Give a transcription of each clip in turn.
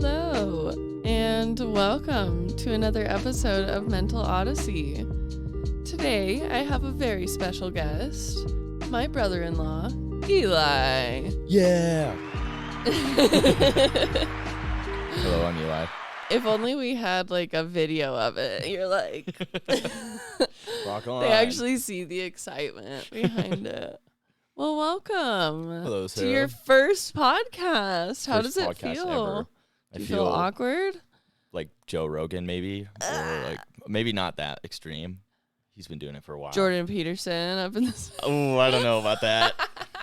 Hello, and welcome to another episode of Mental Odyssey. Today, I have a very special guest, my brother-in-law, Eli. Yeah. Hello, I'm Eli. If only we had like a video of it. You're like, Rock on. they actually see the excitement behind it. Well, welcome. Hello, to your first podcast. How does it feel? I Do you feel awkward? Like Joe Rogan, maybe, or like maybe not that extreme. He's been doing it for a while. Jordan Peterson up in this. Oh, I don't know about that.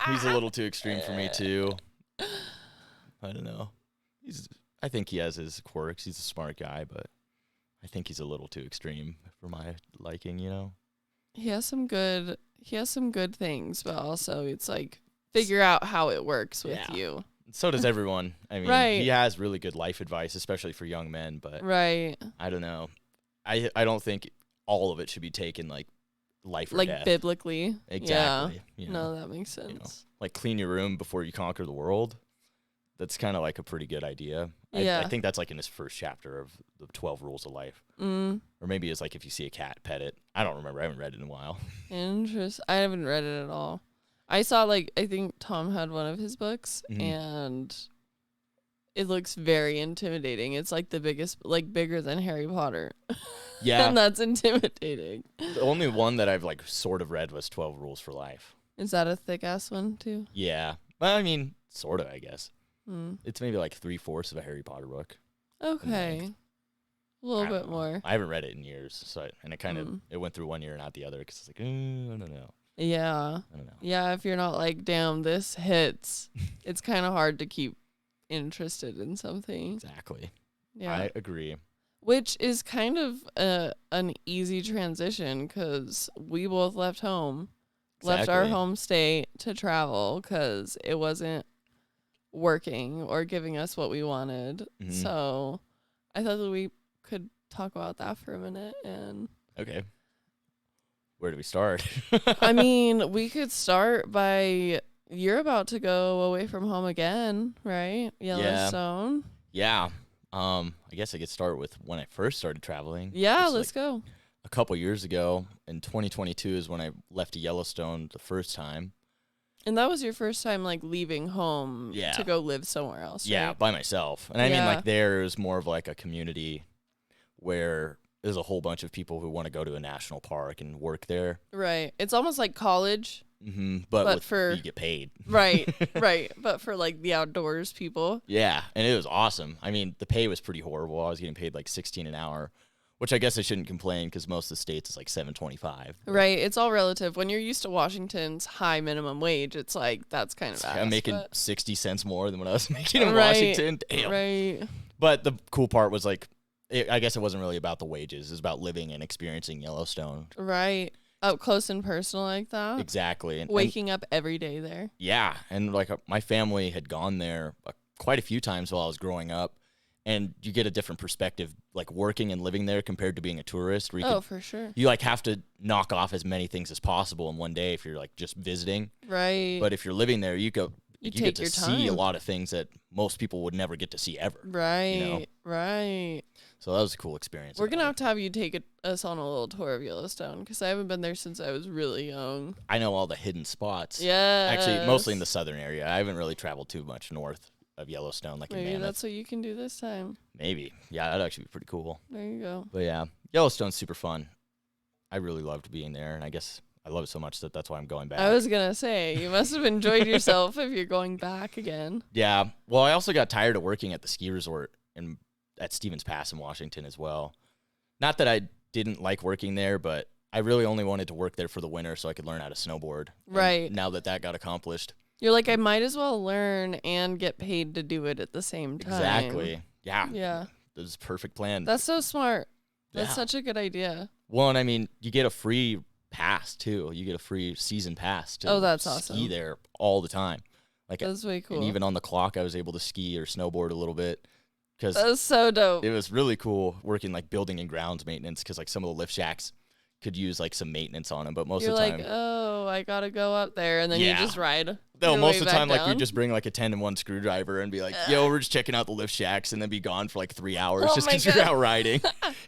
He's a little too extreme for me too. I don't know. I think he has his quirks. He's a smart guy, but I think he's a little too extreme for my liking. You know. He has some good things, but also it's like figure out how it works with you. So does everyone. I mean, right. He has really good life advice, especially for young men, but right. I don't know. I don't think all of it should be taken like life or like death. Biblically. Exactly. Yeah. You know, No, that makes sense. you know, like clean your room before you conquer the world. That's kind of like a pretty good idea. Yeah. I think that's like in his first chapter of the 12 Rules of Life. Mm. Or maybe it's like if you see a cat, pet it. I don't remember. I haven't read it in a while. Interesting. I haven't read it at all. I saw I think Tom had one of his books, and it looks very intimidating. It's like the biggest, like bigger than Harry Potter. Yeah. And that's intimidating. The only one that I've like sort of read was 12 Rules for Life. Is that a thick ass one too? Yeah. Well, I mean, sort of, I guess. Mm. It's maybe like 3/4 of a Harry Potter book. Okay. A little bit more. I haven't read it in years, so and it kind of it went through one year and not the other because it's like, I don't know. Yeah. I don't know. Yeah, if you're not like, damn, this hits, it's kind of hard to keep interested in something. Exactly. Yeah. I agree. Which is kind of an easy transition because we both left home, left our home state to travel because it wasn't working or giving us what we wanted. Mm-hmm. So I thought that we could talk about that for a minute. And okay. Where do we start? I mean, we could start by, you're about to go away from home again, right? Yellowstone. Yeah. I guess I could start with when I first started traveling. Yeah, let's go. A couple years ago, in 2022 is when I left Yellowstone the first time. And that was your first time, like, leaving home to go live somewhere else, right? Yeah, by myself. And I mean, like, there is more of, like, a community where there's a whole bunch of people who want to go to a national park and work there. Right. It's almost like college. Mm-hmm. But you get paid. Right, right. But for, like, the outdoors people. Yeah, and it was awesome. I mean, the pay was pretty horrible. I was getting paid, like, $16 an hour. Which I guess I shouldn't complain because most of the states is like $7.25. Right. It's all relative. When you're used to Washington's high minimum wage, it's like that's kind of ass. I'm making 60 cents more than what I was making in Washington. Damn. Right. But the cool part was like, I guess it wasn't really about the wages. It was about living and experiencing Yellowstone. Right. Up close and personal like that. Exactly. Waking up every day there. Yeah. And like my family had gone there quite a few times while I was growing up. And you get a different perspective, like working and living there compared to being a tourist. Where for sure. You like have to knock off as many things as possible in one day if you're like just visiting. Right. But if you're living there, you get to see a lot of things that most people would never get to see ever. Right. You know? Right. So that was a cool experience. We're going to have you take us on a little tour of Yellowstone because I haven't been there since I was really young. I know all the hidden spots. Yeah. Actually, mostly in the southern area. I haven't really traveled too much north of Yellowstone, like Maybe in Mammoth. That's what you can do this time. Maybe. Yeah, that'd actually be pretty cool. There you go. But yeah, Yellowstone's super fun. I really loved being there, and I guess I love it so much that that's why I'm going back. I was going to say, you must have enjoyed yourself if you're going back again. Yeah. Well, I also got tired of working at the ski resort at Stevens Pass in Washington as well. Not that I didn't like working there, but I really only wanted to work there for the winter so I could learn how to snowboard. Right. And now that got accomplished. You're like, I might as well learn and get paid to do it at the same time. Exactly. Yeah. Yeah. That was a perfect plan. That's so smart. That's such a good idea. Well, and I mean, you get a free pass, too. You get a free season pass to that's ski awesome. there all the time. Like, that's way cool. And even on the clock, I was able to ski or snowboard a little bit. That's so dope. It was really cool working, like, building and grounds maintenance because, like, some of the lift shacks could use like some maintenance on them, but most You're of the time, like, oh, I gotta go up there, and then you just ride. No, most of the time, down. like we just bring like a 10-in-1 screwdriver and be like, yo, we're just checking out the lift shacks, and then be gone for like 3 hours just because you're out riding,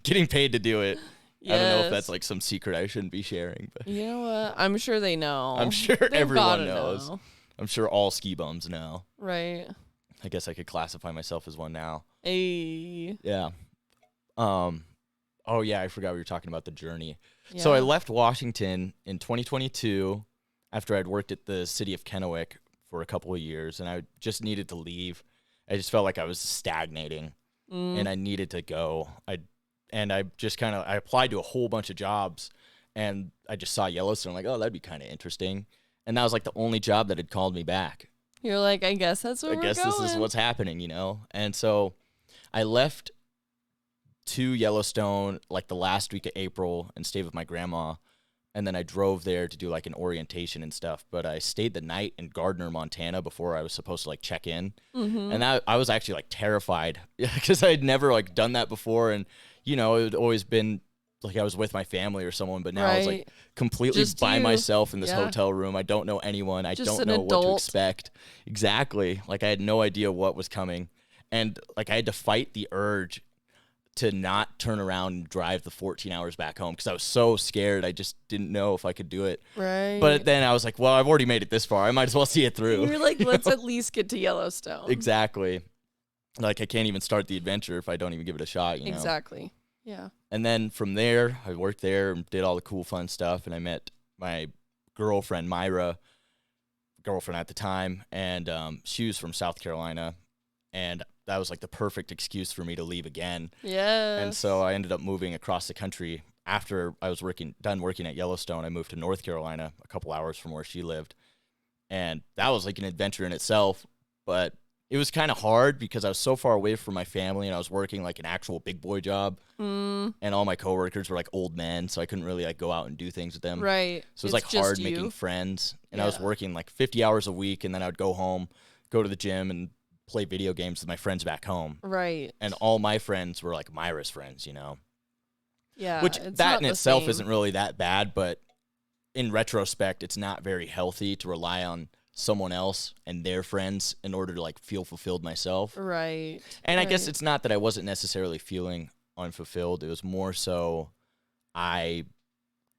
getting paid to do it. Yes. I don't know if that's like some secret I shouldn't be sharing, but you know what? I'm sure they know. I'm sure everyone knows. I'm sure all ski bums know. Right. I guess I could classify myself as one now. Hey. Yeah. Oh yeah, I forgot we were talking about the journey. Yeah. So I left Washington in 2022 after I'd worked at the city of Kennewick for a couple of years, and I just needed to leave. I just felt like I was stagnating, and I needed to go. I applied to a whole bunch of jobs, and I just saw Yellowstone, like, oh, that'd be kind of interesting. And that was like the only job that had called me back. You're like, I guess that's where we're going. This is what's happening, you know? And so I left to Yellowstone like the last week of April and stayed with my grandma. And then I drove there to do like an orientation and stuff. But I stayed the night in Gardner, Montana before I was supposed to like check in. And I was actually like terrified because I had never like done that before. And, you know, it had always been like I was with my family or someone, but now I was like completely just by myself in this hotel room. I don't know anyone. I don't know what to expect. Exactly. Like I had no idea what was coming. And like I had to fight the urge to not turn around and drive the 14 hours back home because I was so scared. I just didn't know if I could do it. Right. But then I was like, well, I've already made it this far. I might as well see it through. You're like, let's at least get to Yellowstone. Exactly. Like I can't even start the adventure if I don't even give it a shot, you know? Exactly. Yeah. And then from there, I worked there and did all the cool, fun stuff. And I met my girlfriend, Myra, girlfriend at the time. And she was from South Carolina. And that was like the perfect excuse for me to leave again. Yeah. And so I ended up moving across the country. After I was done working at Yellowstone, I moved to North Carolina, a couple hours from where she lived. And that was like an adventure in itself. But it was kind of hard because I was so far away from my family and I was working like an actual big boy job. And all my coworkers were like old men, so I couldn't really like go out and do things with them. Right. So it was like hard making friends. And I was working like 50 hours a week, and then I would go home, go to the gym, and play video games with my friends back home. Right. And all my friends were like Myra's friends, you know? Yeah. Which that in itself isn't really that bad, but in retrospect, it's not very healthy to rely on someone else and their friends in order to like feel fulfilled myself. Right. And I guess it's not that I wasn't necessarily feeling unfulfilled. It was more so I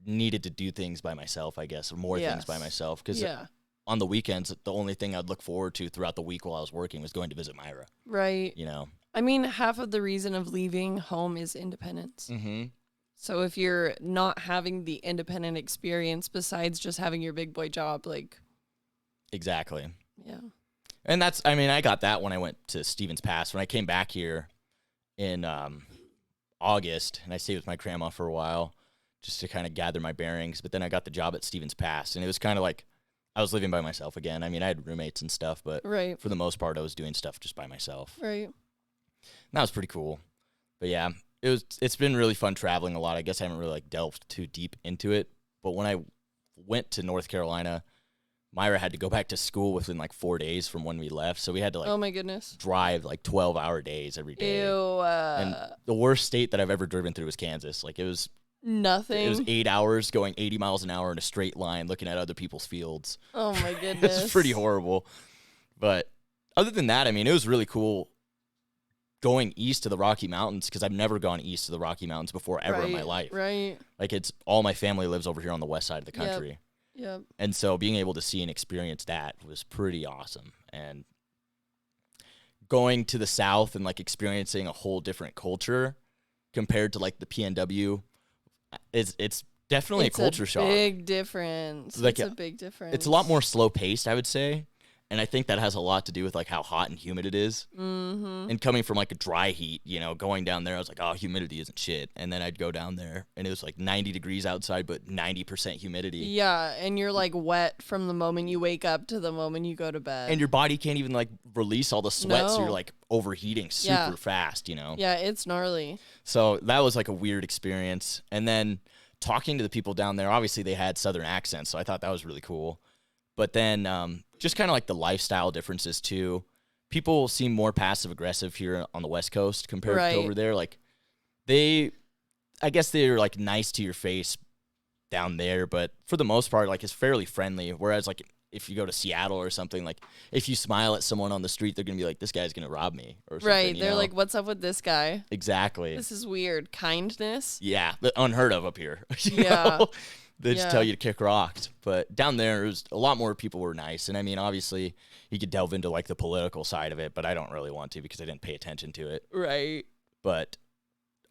needed to do things by myself, I guess, or more things by myself. Because on the weekends, the only thing I'd look forward to throughout the week while I was working was going to visit Myra. Right. You know? I mean, half of the reason of leaving home is independence. So if you're not having the independent experience besides just having your big boy job, like... Exactly. Yeah. And that's, I mean, I got that when I went to Stevens Pass. When I came back here in August, and I stayed with my grandma for a while just to kind of gather my bearings. But then I got the job at Stevens Pass, and it was kind of like I was living by myself again. I mean, I had roommates and stuff, but for the most part, I was doing stuff just by myself. Right. And that was pretty cool. But yeah, it's been really fun traveling a lot. I guess I haven't really like delved too deep into it. But when I went to North Carolina, Myra had to go back to school within like 4 days from when we left. So we had to like, oh my goodness, drive like 12-hour days every day. Ew. And the worst state that I've ever driven through was Kansas. Like it was nothing. It was 8 hours going 80 miles an hour in a straight line, looking at other people's fields. Oh my goodness. It's pretty horrible. But other than that, I mean, it was really cool going east to the Rocky Mountains because I've never gone east to the Rocky Mountains before ever in my life. Right. Like it's all my family lives over here on the west side of the country. Yep. And so being able to see and experience that was pretty awesome. And going to the South and like experiencing a whole different culture compared to like the PNW, it's definitely a culture shock. Big difference. Like, it's a big difference. It's a lot more slow paced, I would say. And I think that has a lot to do with like how hot and humid it is. And coming from like a dry heat, you know, going down there, I was like, oh, humidity isn't shit. And then I'd go down there and it was like 90 degrees outside, but 90% humidity. Yeah. And you're like wet from the moment you wake up to the moment you go to bed. And your body can't even like release all the sweat. So you're like overheating super fast, you know? Yeah. It's gnarly. So that was like a weird experience. And then talking to the people down there, obviously they had Southern accents. So I thought that was really cool. But then just kind of like the lifestyle differences too. People seem more passive aggressive here on the West Coast compared to over there. Like I guess they're like nice to your face, down there, but for the most part, like, it's fairly friendly. Whereas, like, if you go to Seattle or something, like, if you smile at someone on the street, they're gonna be like, this guy's gonna rob me or something. Right. They're like, what's up with this guy? Exactly. This is weird. Kindness. Yeah, unheard of up here. Yeah. They just tell you to kick rocks. But down there, a lot more people were nice. And I mean, obviously, you could delve into like the political side of it, but I don't really want to because I didn't pay attention to it. Right. But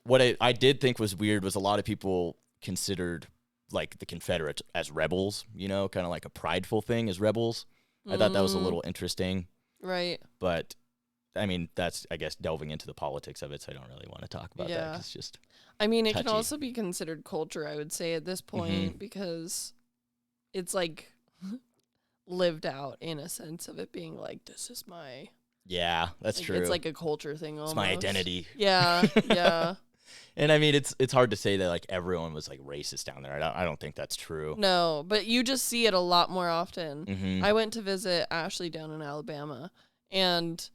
what I did think was weird was a lot of people considered like the Confederates as rebels, you know, kind of like a prideful thing as rebels. I thought that was a little interesting. Right. But I mean, that's, I guess, delving into the politics of it, so I don't really want to talk about that. It's just I mean, it touchy. can also be considered culture, I would say, at this point, because it's like lived out in a sense of it being like, this is my... Yeah, that's like, true. It's like a culture thing almost. It's my identity. Yeah, yeah. And I mean, it's hard to say that like everyone was like racist down there. I don't think that's true. No, but you just see it a lot more often. Mm-hmm. I went to visit Ashley down in Alabama, and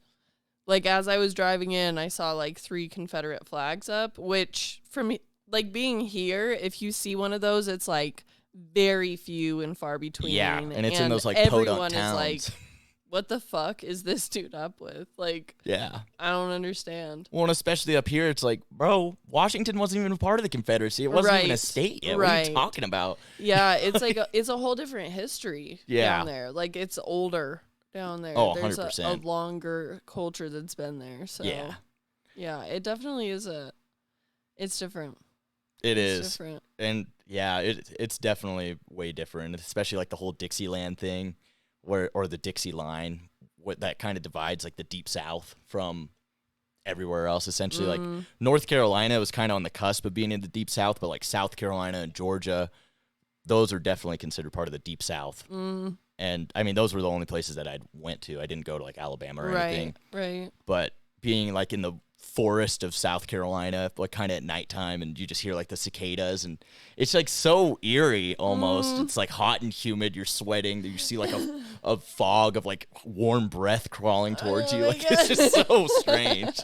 like as I was driving in, I saw like 3 Confederate flags up, which for me, like being here, if you see one of those, it's like very few and far between. Yeah, and it's in those like everyone podunk towns. is like, what the fuck is this dude up with? Like, yeah, I don't understand. Well, and especially up here, it's like, bro, Washington wasn't even a part of the Confederacy. It wasn't even a state yet. What are you talking about? Yeah, it's like it's a whole different history Yeah. down there. Like it's older down there. Oh, There's 100%. a longer culture that's been there. So yeah, it definitely is it's different. It's different. And yeah, it's definitely way different, especially like the whole Dixieland thing, or the Dixie line, what that kind of divides like the Deep South from everywhere else. Essentially, like North Carolina was kind of on the cusp of being in the Deep South, but like South Carolina and Georgia, those are definitely considered part of the Deep South. And I mean, those were the only places that I went to. I didn't go to like Alabama or anything. Right. But being like in the forest of South Carolina, like kind of at nighttime, and you just hear like the cicadas, and it's like so eerie almost. It's like hot and humid. You're sweating. You see like a fog of like warm breath crawling towards you. Like it's just so strange.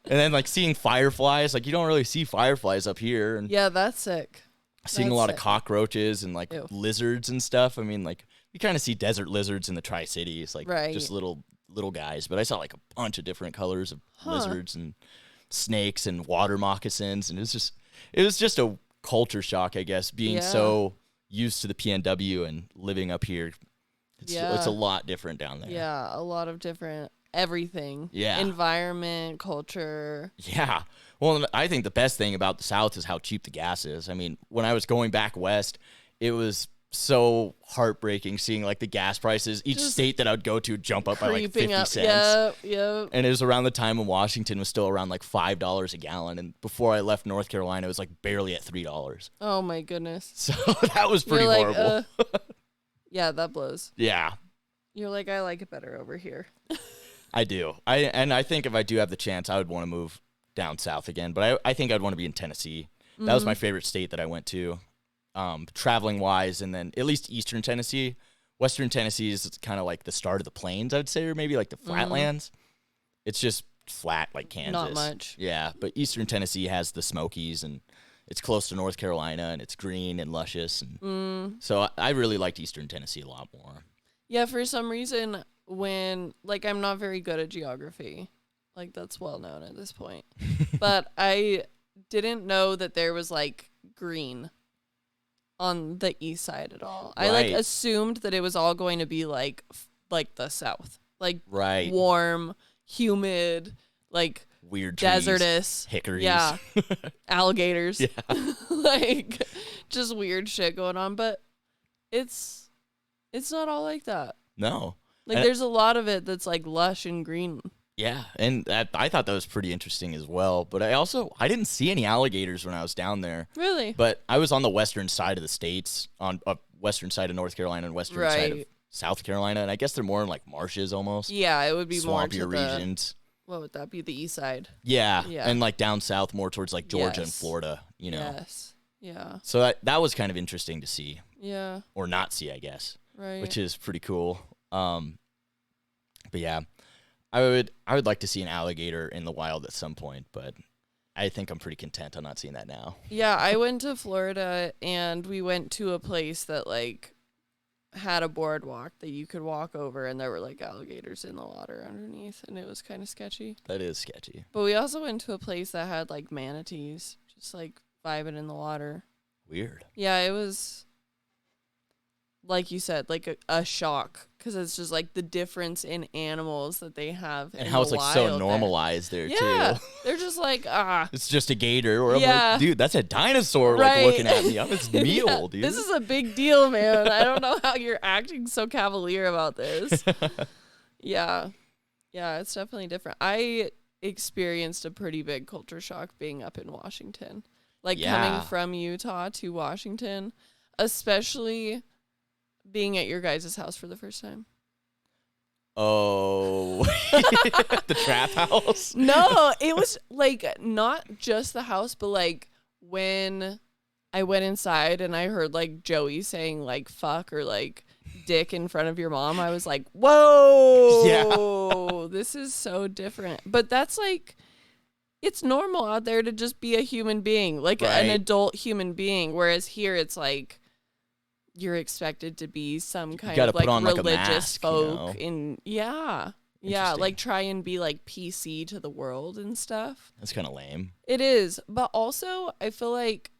And then like seeing fireflies, like you don't really see fireflies up here. And yeah, that's sick. Seeing a lot of cockroaches and like Ew. lizards and stuff. I mean, like you kind of see desert lizards in the Tri-Cities, like just little guys. But I saw like a bunch of different colors of lizards and snakes and water moccasins, and it was just a culture shock, I guess, being so used to the PNW and living up here. It's a lot different down there. Yeah, a lot of different everything. Yeah. Environment, culture. Yeah. Well, I think the best thing about the South is how cheap the gas is. I mean, when I was going back west, it was so heartbreaking seeing like the gas prices. Each state that I would go to jump up by like 50 cents. Yep. And it was around the time when Washington was still around like $5 a gallon. And before I left North Carolina, it was like barely at $3. Oh my goodness. So that was pretty horrible. Yeah, that blows. Yeah. You're like, I like it better over here. I do. I think if I do have the chance, I would want to move down south again. But I think I'd want to be in Tennessee. That was my favorite state that I went to, traveling wise. And then at least Eastern Tennessee. Western Tennessee is kind of like the start of the plains, I would say, or maybe like the flatlands. It's just flat like Kansas. Not much. Yeah, but Eastern Tennessee has the Smokies, and it's close to North Carolina, and it's green and luscious. And so I really liked Eastern Tennessee a lot more. Yeah, for some reason, when, like, I'm not very good at geography. Like, that's well known at this point. But I didn't know that there was, like, green on the east side at all. Right. I, like, assumed that it was all going to be, like the South. Like, warm, humid, like, weird trees, desertous. Hickories. Yeah. Alligators. Yeah. Like, just weird shit going on. But it's not all like that. No. Like, there's a lot of it that's, like, lush and green. Yeah, and I thought that was pretty interesting as well. But I didn't see any alligators when I was down there. Really? But I was on the western side of the states, on western side of North Carolina and western side of South Carolina. And I guess they're more in, like, marshes almost. Yeah, it would be more to swampier regions. What would that be? The east side? Yeah, and, like, down south more towards, like, Georgia and Florida, you know. Yes, yeah. So that was kind of interesting to see. Yeah. Or not see, I guess. Right. Which is pretty cool. But yeah, I would like to see an alligator in the wild at some point, but I think I'm pretty content on not seeing that now. Yeah, I went to Florida and we went to a place that like had a boardwalk that you could walk over, and there were like alligators in the water underneath, and it was kind of sketchy. That is sketchy. But we also went to a place that had like manatees just like vibing in the water. Weird. Yeah, it was, like you said, like a shock, because it's just like the difference in animals that they have and how it's like so normalized there too. They're just like it's just a gator, or I'm like, dude, that's a dinosaur like looking at me. I'm its meal, dude. This is a big deal, man. I don't know how you're acting so cavalier about this. Yeah, it's definitely different. I experienced a pretty big culture shock being up in Washington, like coming from Utah to Washington, especially being at your guys' house for the first time. Oh, the trap house? No, it was like not just the house, but like when I went inside and I heard like Joey saying like fuck or like dick in front of your mom, I was like, whoa, this is so different. But that's like, it's normal out there to just be a human being, like an adult human being. Whereas here it's like, you're expected to be some kind of like religious folk like try and be like PC to the world and stuff. That's kind of lame. It is, but also I feel like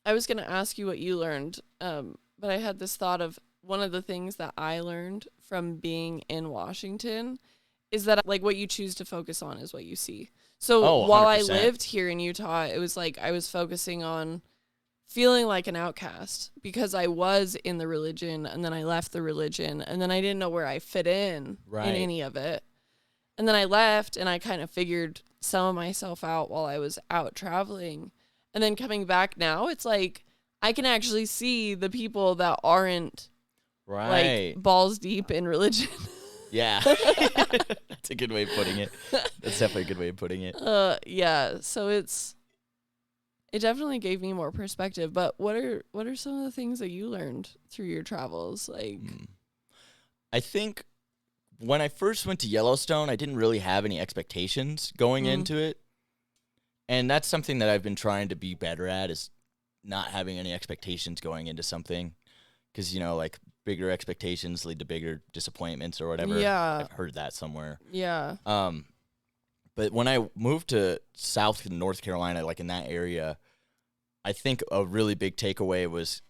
I was gonna ask you what you learned, but I had this thought of one of the things that I learned from being in Washington is that like what you choose to focus on is what you see. So while I lived here in Utah, it was like I was focusing on feeling like an outcast because I was in the religion and then I left the religion and then I didn't know where I fit in any of it. And then I left and I kind of figured some of myself out while I was out traveling. And then coming back now, it's like I can actually see the people that aren't like balls deep in religion. Yeah. That's a good way of putting it. That's definitely a good way of putting it. Yeah. So it definitely gave me more perspective, but what are some of the things that you learned through your travels? Like, I think when I first went to Yellowstone, I didn't really have any expectations going into it. And that's something that I've been trying to be better at, is not having any expectations going into something. Because, like bigger expectations lead to bigger disappointments or whatever. Yeah. I've heard that somewhere. Yeah. But when I moved to South North Carolina, like in that area, I think a really big takeaway was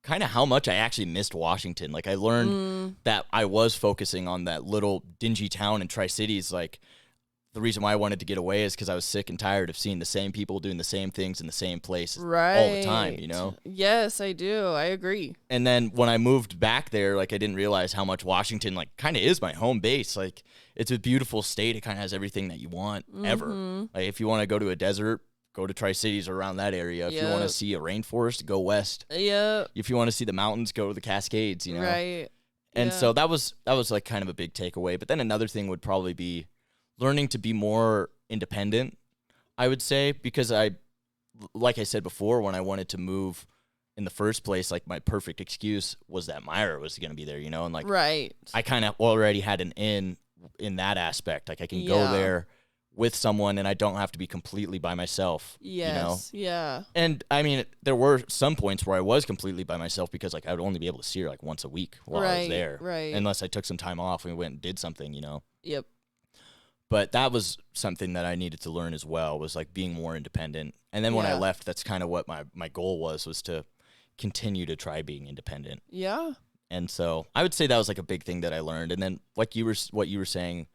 kind of how much I actually missed Washington. Like I learned that I was focusing on that little dingy town in Tri-Cities. Like the reason why I wanted to get away is because I was sick and tired of seeing the same people doing the same things in the same place all the time, Yes, I do. I agree. And then when I moved back there, like I didn't realize how much Washington like kind of is my home base. Like it's a beautiful state. It kind of has everything that you want ever. Like if you want to go to a desert, go to Tri-Cities or around that area. If you want to see a rainforest, go west. Yeah. If you want to see the mountains, go to the Cascades, Right. And so that was like kind of a big takeaway. But then another thing would probably be learning to be more independent, I would say, because like I said before, when I wanted to move in the first place, like my perfect excuse was that Myra was going to be there, and like I kind of already had an in that aspect. Like I can go there with someone and I don't have to be completely by myself. Yes. Yeah. And I mean, there were some points where I was completely by myself because like I would only be able to see her like once a week while I was there. Right. Unless I took some time off and we went and did something, Yep. But that was something that I needed to learn as well, was like being more independent. And then when I left, that's kind of what my goal was to continue to try being independent. Yeah. And so I would say that was like a big thing that I learned. And then like what you were saying,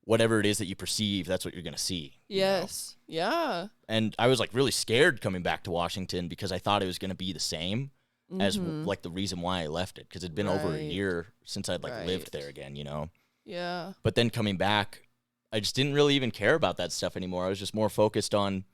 whatever it is that you perceive, that's what you're going to see. Yes. Yeah. And I was like really scared coming back to Washington because I thought it was going to be the same as like the reason why I left it. Cause it'd been over a year since I'd like lived there again, Yeah. But then coming back, I just didn't really even care about that stuff anymore. I was just more focused on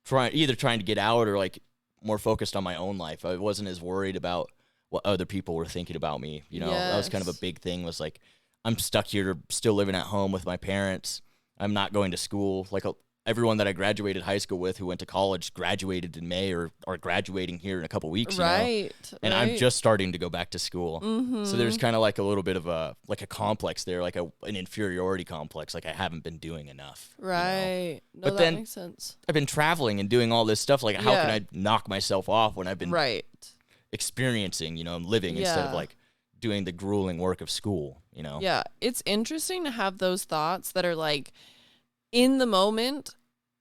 trying to get out or like more focused on my own life. I wasn't as worried about what other people were thinking about me. That was kind of a big thing, was like, I'm stuck here still living at home with my parents. I'm not going to school. Like everyone that I graduated high school with who went to college graduated in May or are graduating here in a couple weeks, you know? And I'm just starting to go back to school. So there's kind of like a little bit of a complex there, like an inferiority complex, like I haven't been doing enough. Right. You know? No, but that then makes sense. I've been traveling and doing all this stuff. Like, how can I knock myself off when I've been experiencing, you know, and living instead of like doing the grueling work of school, you know? Yeah. It's interesting to have those thoughts that are like in the moment,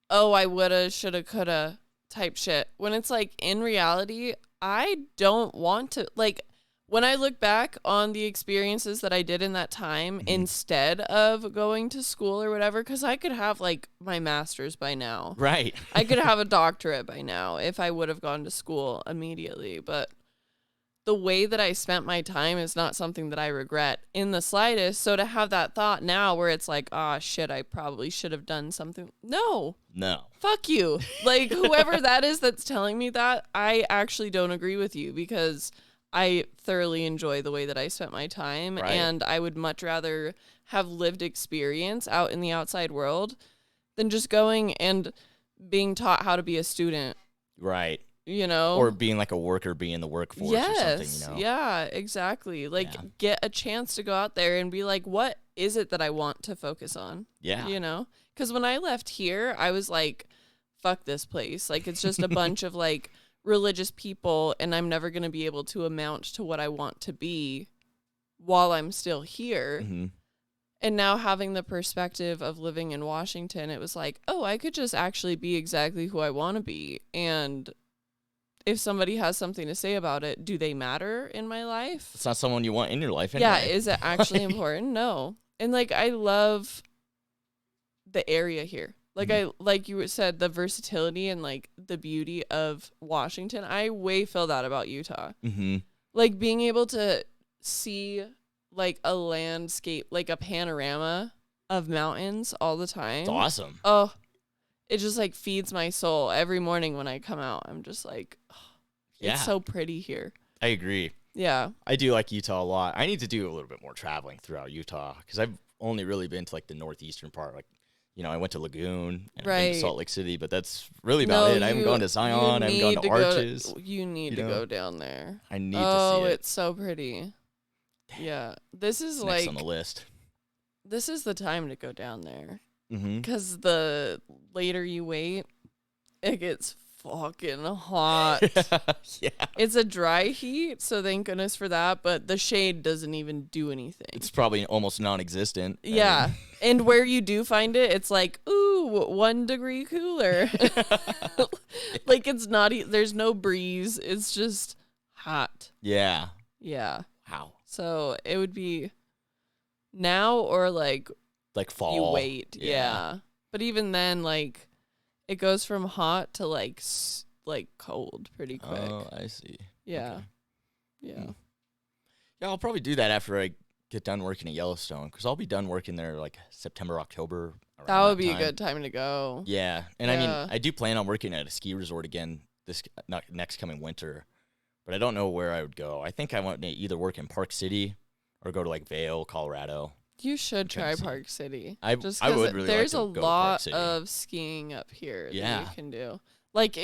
oh, I woulda, shoulda, coulda type shit. When it's like in reality, I don't want to, like, when I look back on the experiences that I did in that time instead of going to school or whatever, because I could have like my master's by now. Right. I could have a doctorate by now if I would have gone to school immediately. But the way that I spent my time is not something that I regret in the slightest. So to have that thought now where it's like, ah, shit, I probably should have done something. No. Fuck you. Like, whoever that is that's telling me that, I actually don't agree with you because I thoroughly enjoy the way that I spent my time. Right. And I would much rather have lived experience out in the outside world than just going and being taught how to be a student. Right. You know, or being like a worker, be in the workforce or something, you know? Yeah, exactly. Like get a chance to go out there and be like, what is it that I want to focus on? Yeah. You know, because when I left here, I was like, fuck this place. Like, it's just a bunch of like religious people and I'm never going to be able to amount to what I want to be while I'm still here. And now having the perspective of living in Washington, it was like, oh, I could just actually be exactly who I want to be. And if somebody has something to say about it, do they matter in my life? It's not someone you want in your life anyway. Yeah, is it actually important? No. And like, I love the area here. Like like you said, the versatility and like the beauty of Washington. I way feel that about Utah. Like being able to see like a landscape, like a panorama of mountains all the time. It's awesome. Oh, it just like feeds my soul every morning when I come out. I'm just like, oh, it's so pretty here. I agree. Yeah. I do like Utah a lot. I need to do a little bit more traveling throughout Utah because I've only really been to like the northeastern part. Like, you know, I went to Lagoon and I've been to Salt Lake City, but that's really about it. I haven't gone to Zion. I haven't gone to Arches. You need to go down there. I need to see it. Oh, it's so pretty. Yeah. This is next on the list. This is the time to go down there. Because the later you wait, it gets fucking hot. It's a dry heat, so thank goodness for that, but the shade doesn't even do anything. It's probably almost non-existent. Yeah. And where you do find it, it's like, ooh, 1 degree cooler. Like, it's not, there's no breeze. It's just hot. Yeah. Yeah. Wow. So it would be now or like fall. You wait. Yeah. But even then, like, it goes from hot to like cold pretty quick. Oh, I see. Yeah. Okay. Yeah. Yeah, I'll probably do that after I get done working at Yellowstone because I'll be done working there like September, October. That would be a good time to go. Yeah. And I mean, I do plan on working at a ski resort again this next coming winter, but I don't know where I would go. I think I want to either work in Park City or go to like Vail, Colorado. You should try Park City. I would really there's like to a lot of skiing up here that you can do. Like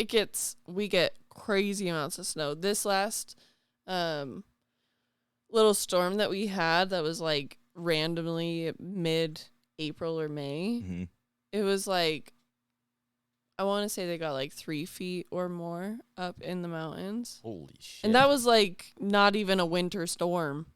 we get crazy amounts of snow. This last little storm that we had that was like randomly mid-April or May, it was like, I want to say they got like 3 feet or more up in the mountains. Holy shit. And that was like not even a winter storm.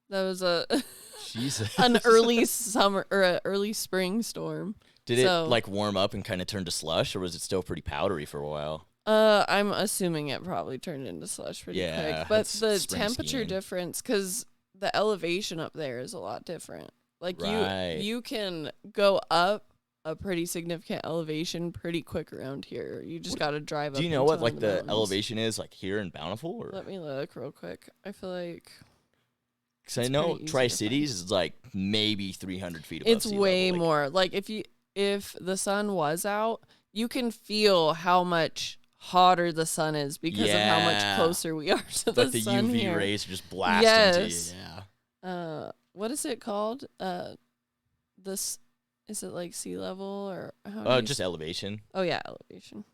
That was an early summer or an early spring storm. Did it like warm up and kind of turn to slush, or was it still pretty powdery for a while? I'm assuming it probably turned into slush pretty quick. But the temperature difference, because the elevation up there is a lot different. Like you can go up a pretty significant elevation pretty quick around here. You just got to drive up. Do you know what like the elevation is like here in Bountiful? Or? Let me look real quick. I feel like. Because I know Tri-Cities is like maybe 300 feet above sea level. It's way more. Like if the sun was out, you can feel how much hotter the sun is because of how much closer we are to the sun. The UV rays just blast into you. Yeah. What is it called? Is it like sea level or how? Just elevation. Oh yeah, elevation.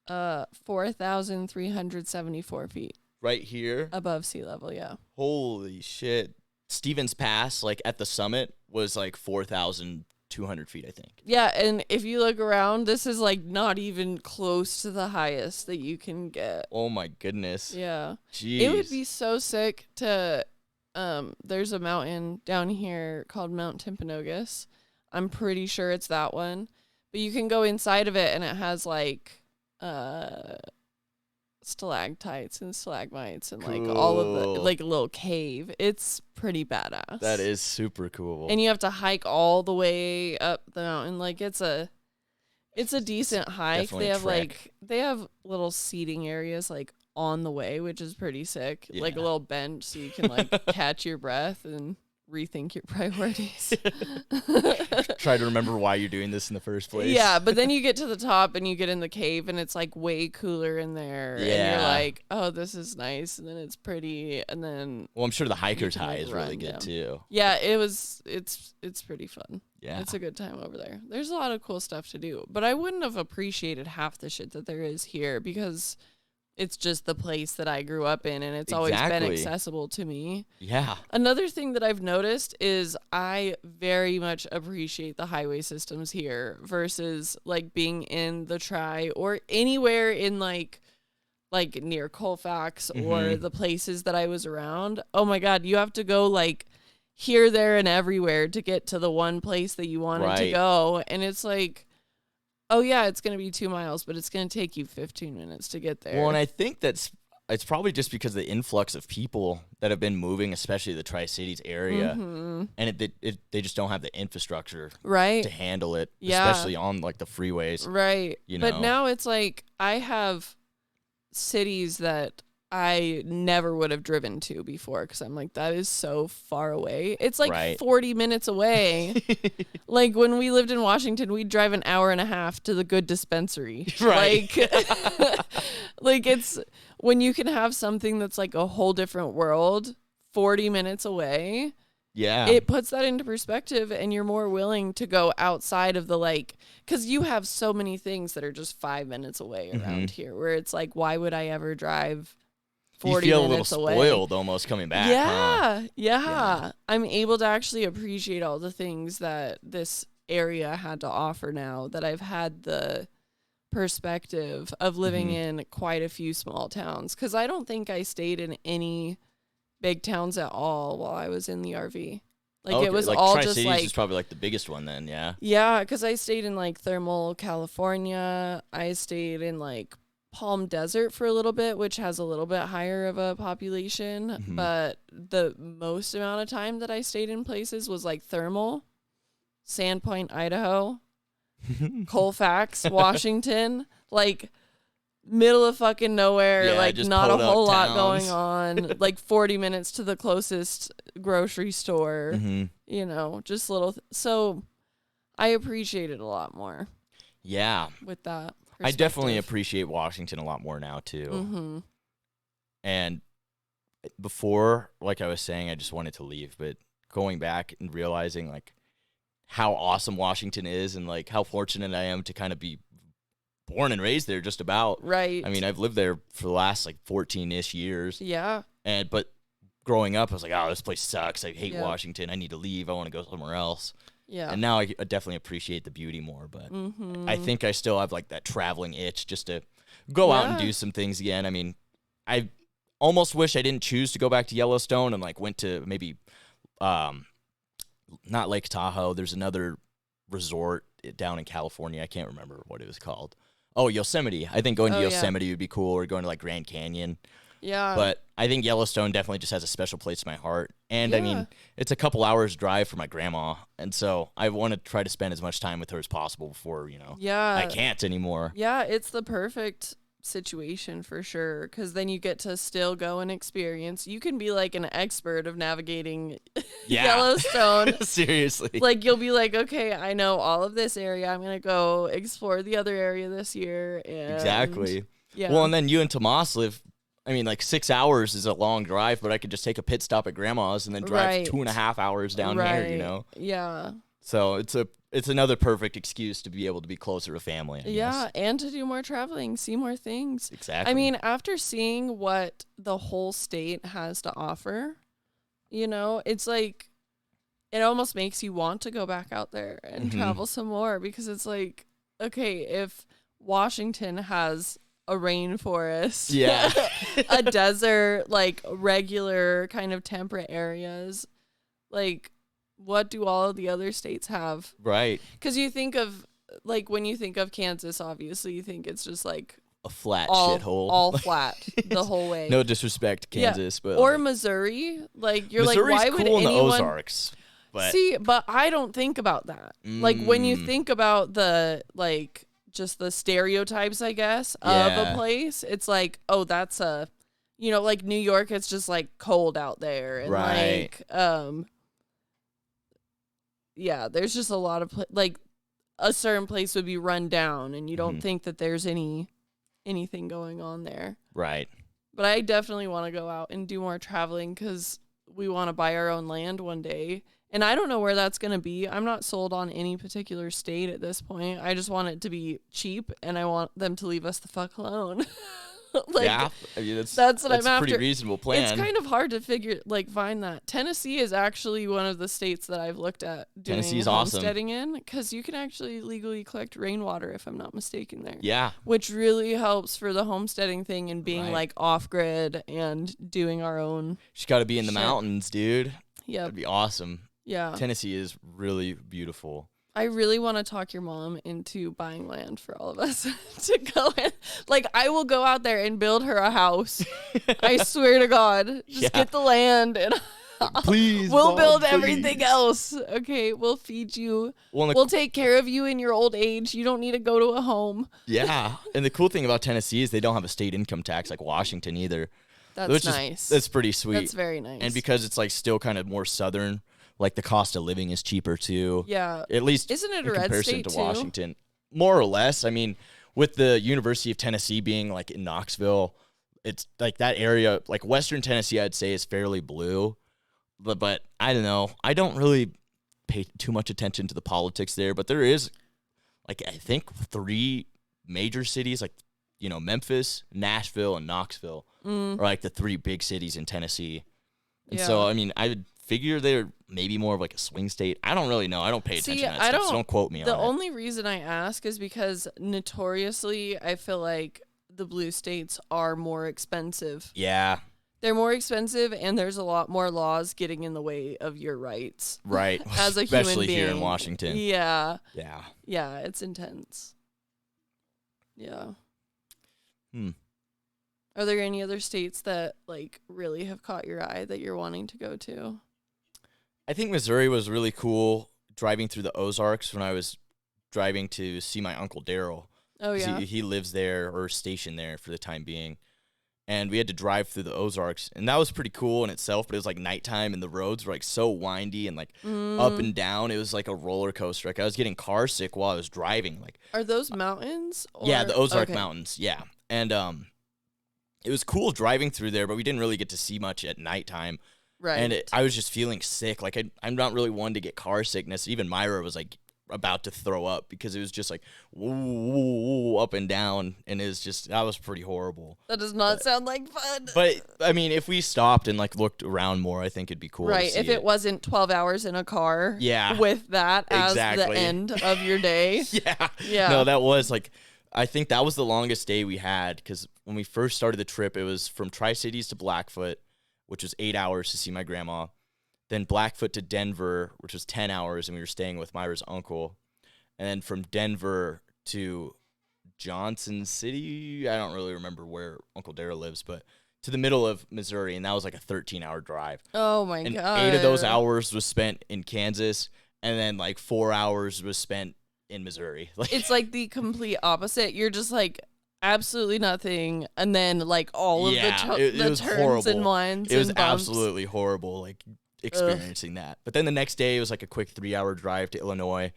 Uh, 4,374 feet. Right here? Above sea level, yeah. Holy shit. Stevens Pass, like at the summit, was like 4,200 feet, I think. Yeah, and if you look around, this is like not even close to the highest that you can get. Oh my goodness. Yeah. Jeez. It would be so sick to, there's a mountain down here called Mount Timpanogos. I'm pretty sure it's that one. But you can go inside of it and it has like, stalactites and stalagmites and like all of the like a little cave. It's pretty badass. That is super cool. And you have to hike all the way up the mountain. Like it's a decent hike. They have little seating areas like on the way, which is pretty sick. Yeah. Like a little bench so you can like catch your breath and rethink your priorities. Try to remember why you're doing this in the first place. Yeah, but then you get to the top and you get in the cave and it's like way cooler in there. Yeah. And you're like, oh, this is nice. And then it's pretty. And then. Well, I'm sure the hiker's high is really good too. Yeah, it's pretty fun. Yeah. It's a good time over there. There's a lot of cool stuff to do. But I wouldn't have appreciated half the shit that there is here because it's just the place that I grew up in, and it's always been accessible to me. Yeah. Another thing that I've noticed is I very much appreciate the highway systems here versus like being in the Tri or anywhere in like near Colfax or the places that I was around. Oh my God, you have to go like here, there, and everywhere to get to the one place that you wanted to go. And it's like, oh, yeah, it's going to be 2 miles, but it's going to take you 15 minutes to get there. Well, and I think it's probably just because of the influx of people that have been moving, especially the Tri-Cities area, and they just don't have the infrastructure to handle it, especially on like the freeways. Right. You know? But now it's like I have cities that I never would have driven to before because I'm like, that is so far away. It's like 40 minutes away. Like when we lived in Washington, we'd drive an hour and a half to the good dispensary. Right. Like it's when you can have something that's like a whole different world 40 minutes away. Yeah. It puts that into perspective and you're more willing to go outside of the like, because you have so many things that are just 5 minutes away around here where it's like, why would I ever drive 40 you feel minutes a little away. Spoiled almost coming back. Yeah. I'm able to actually appreciate all the things that this area had to offer now that I've had the perspective of living in quite a few small towns. Because I don't think I stayed in any big towns at all while I was in the RV. Like it was like all just like is probably like the biggest one then, yeah. Yeah, because I stayed in like Thermal, California. I stayed in like Palm Desert for a little bit, which has a little bit higher of a population, but the most amount of time that I stayed in places was like Thermal, Sandpoint, Idaho, Colfax, Washington, like middle of fucking nowhere, like not a whole lot going on, like 40 minutes to the closest grocery store, you know, just little. So I appreciate it a lot more. Yeah. With that. I definitely appreciate Washington a lot more now, too. And before, like I was saying, I just wanted to leave. But going back and realizing, like, how awesome Washington is and, like, how fortunate I am to kind of be born and raised there just about. Right. I mean, I've lived there for the last, like, 14-ish years. Yeah. But growing up, I was like, oh, this place sucks. I hate Washington. I need to leave. I want to go somewhere else. Yeah. And now I definitely appreciate the beauty more, but I think I still have like that traveling itch just to go out and do some things again. I mean, I almost wish I didn't choose to go back to Yellowstone and like went to maybe not Lake Tahoe. There's another resort down in California. I can't remember what it was called. Oh, Yosemite. I think going to Yosemite would be cool, or going to like Grand Canyon. Yeah. But I think Yellowstone definitely just has a special place in my heart. And I mean, it's a couple hours drive for my grandma. And so I want to try to spend as much time with her as possible before, you know, I can't anymore. Yeah, it's the perfect situation for sure, because then you get to still go and experience. You can be like an expert of navigating Yellowstone. Seriously. Like, you'll be like, okay, I know all of this area. I'm going to go explore the other area this year. And exactly. Yeah. Well, and then you and Tomas live, I mean, like 6 hours is a long drive, but I could just take a pit stop at Grandma's and then drive 2.5 hours down here, you know? Yeah. So it's another perfect excuse to be able to be closer to family, I guess. And to do more traveling, see more things. Exactly. I mean, after seeing what the whole state has to offer, you know, it's like, it almost makes you want to go back out there and travel some more, because it's like, okay, if Washington has a rainforest, a desert, like regular kind of temperate areas, like, what do all of the other states have? Right. Because you think of, like, when you think of Kansas, obviously you think it's just like a flat shithole, all flat the whole way. No disrespect to Kansas, but or like, Missouri, like, you're Missouri's like, why cool would in anyone? The Ozarks? But but I don't think about that. Like, when you think about the, like, just the stereotypes, I guess, of a place, it's like, oh, that's a, you know, like New York, it's just like cold out there, and like, yeah, there's just a lot of like, a certain place would be run down, and you don't think that there's anything going on there. Right. But I definitely want to go out and do more traveling, because we want to buy our own land one day. And I don't know where that's going to be. I'm not sold on any particular state at this point. I just want it to be cheap, and I want them to leave us the fuck alone. Like, yeah, I mean, that's what I'm after. That's a pretty reasonable plan. It's kind of hard to find that. Tennessee is actually one of the states that I've looked at doing homesteading in, because you can actually legally collect rainwater, if I'm not mistaken, there. Yeah. Which really helps for the homesteading thing and being like off grid and doing our own. She's got to be in the mountains, dude. Yeah. That'd be awesome. Yeah. Tennessee is really beautiful. I really want to talk your mom into buying land for all of us to go in. Like, I will go out there and build her a house. I swear to God. Just get the land, and please, we'll build everything else. Okay, we'll feed you. We'll take care of you in your old age. You don't need to go to a home. Yeah. And the cool thing about Tennessee is they don't have a state income tax like Washington either. That's nice. That's pretty sweet. That's very nice. And because it's like still kind of more southern, like the cost of living is cheaper too. Yeah. At least isn't it in a red comparison state to too? Washington. More or less. I mean, with the University of Tennessee being like in Knoxville, it's like that area, like Western Tennessee, I'd say is fairly blue. But I don't know. I don't really pay too much attention to the politics there, but there is like, I think 3 major cities, like, you know, Memphis, Nashville, and Knoxville are like the 3 big cities in Tennessee. And so, I mean, I would figure they're maybe more of like a swing state. I don't really know. I don't pay attention to that stuff, so don't quote me on it. The only reason I ask is because notoriously I feel like the blue states are more expensive. Yeah. They're more expensive, and there's a lot more laws getting in the way of your rights. Right. As a Especially human being. here in Washington. Yeah. Yeah. Yeah, it's intense. Yeah. Are there any other states that like really have caught your eye that you're wanting to go to? I think Missouri was really cool driving through the Ozarks when I was driving to see my Uncle Daryl. Oh, yeah. He lives there or stationed there for the time being. And we had to drive through the Ozarks. And that was pretty cool in itself, but it was like nighttime and the roads were like so windy and like up and down. It was like a roller coaster. Like I was getting car sick while I was driving. Like, are those mountains? Or? Yeah, the Ozark Mountains. Yeah. And it was cool driving through there, but we didn't really get to see much at nighttime. Right. And I was just feeling sick. Like I'm not really one to get car sickness. Even Myra was like about to throw up because it was just like woo, up and down, and that was pretty horrible. That does not sound like fun. But I mean, if we stopped and like looked around more, I think it'd be cool. Right. If it wasn't 12 hours in a car. Yeah. With that as the end of your day. Yeah. Yeah. No, that was like, I think that was the longest day we had because when we first started the trip, it was from Tri-Cities to Blackfoot, which was 8 hours to see my grandma. Then Blackfoot to Denver, which was 10 hours, and we were staying with Myra's uncle. And then from Denver to Johnson City, I don't really remember where Uncle Daryl lives, but to the middle of Missouri, and that was like a 13-hour drive. Oh, my God. And 8 of those hours was spent in Kansas, and then like 4 hours was spent in Missouri. It's like the complete opposite. You're just like absolutely nothing, and then like all of the turns horrible. And winds. It was and bumps. absolutely horrible, like experiencing that. But then the next day, it was like a quick 3-hour drive to Illinois.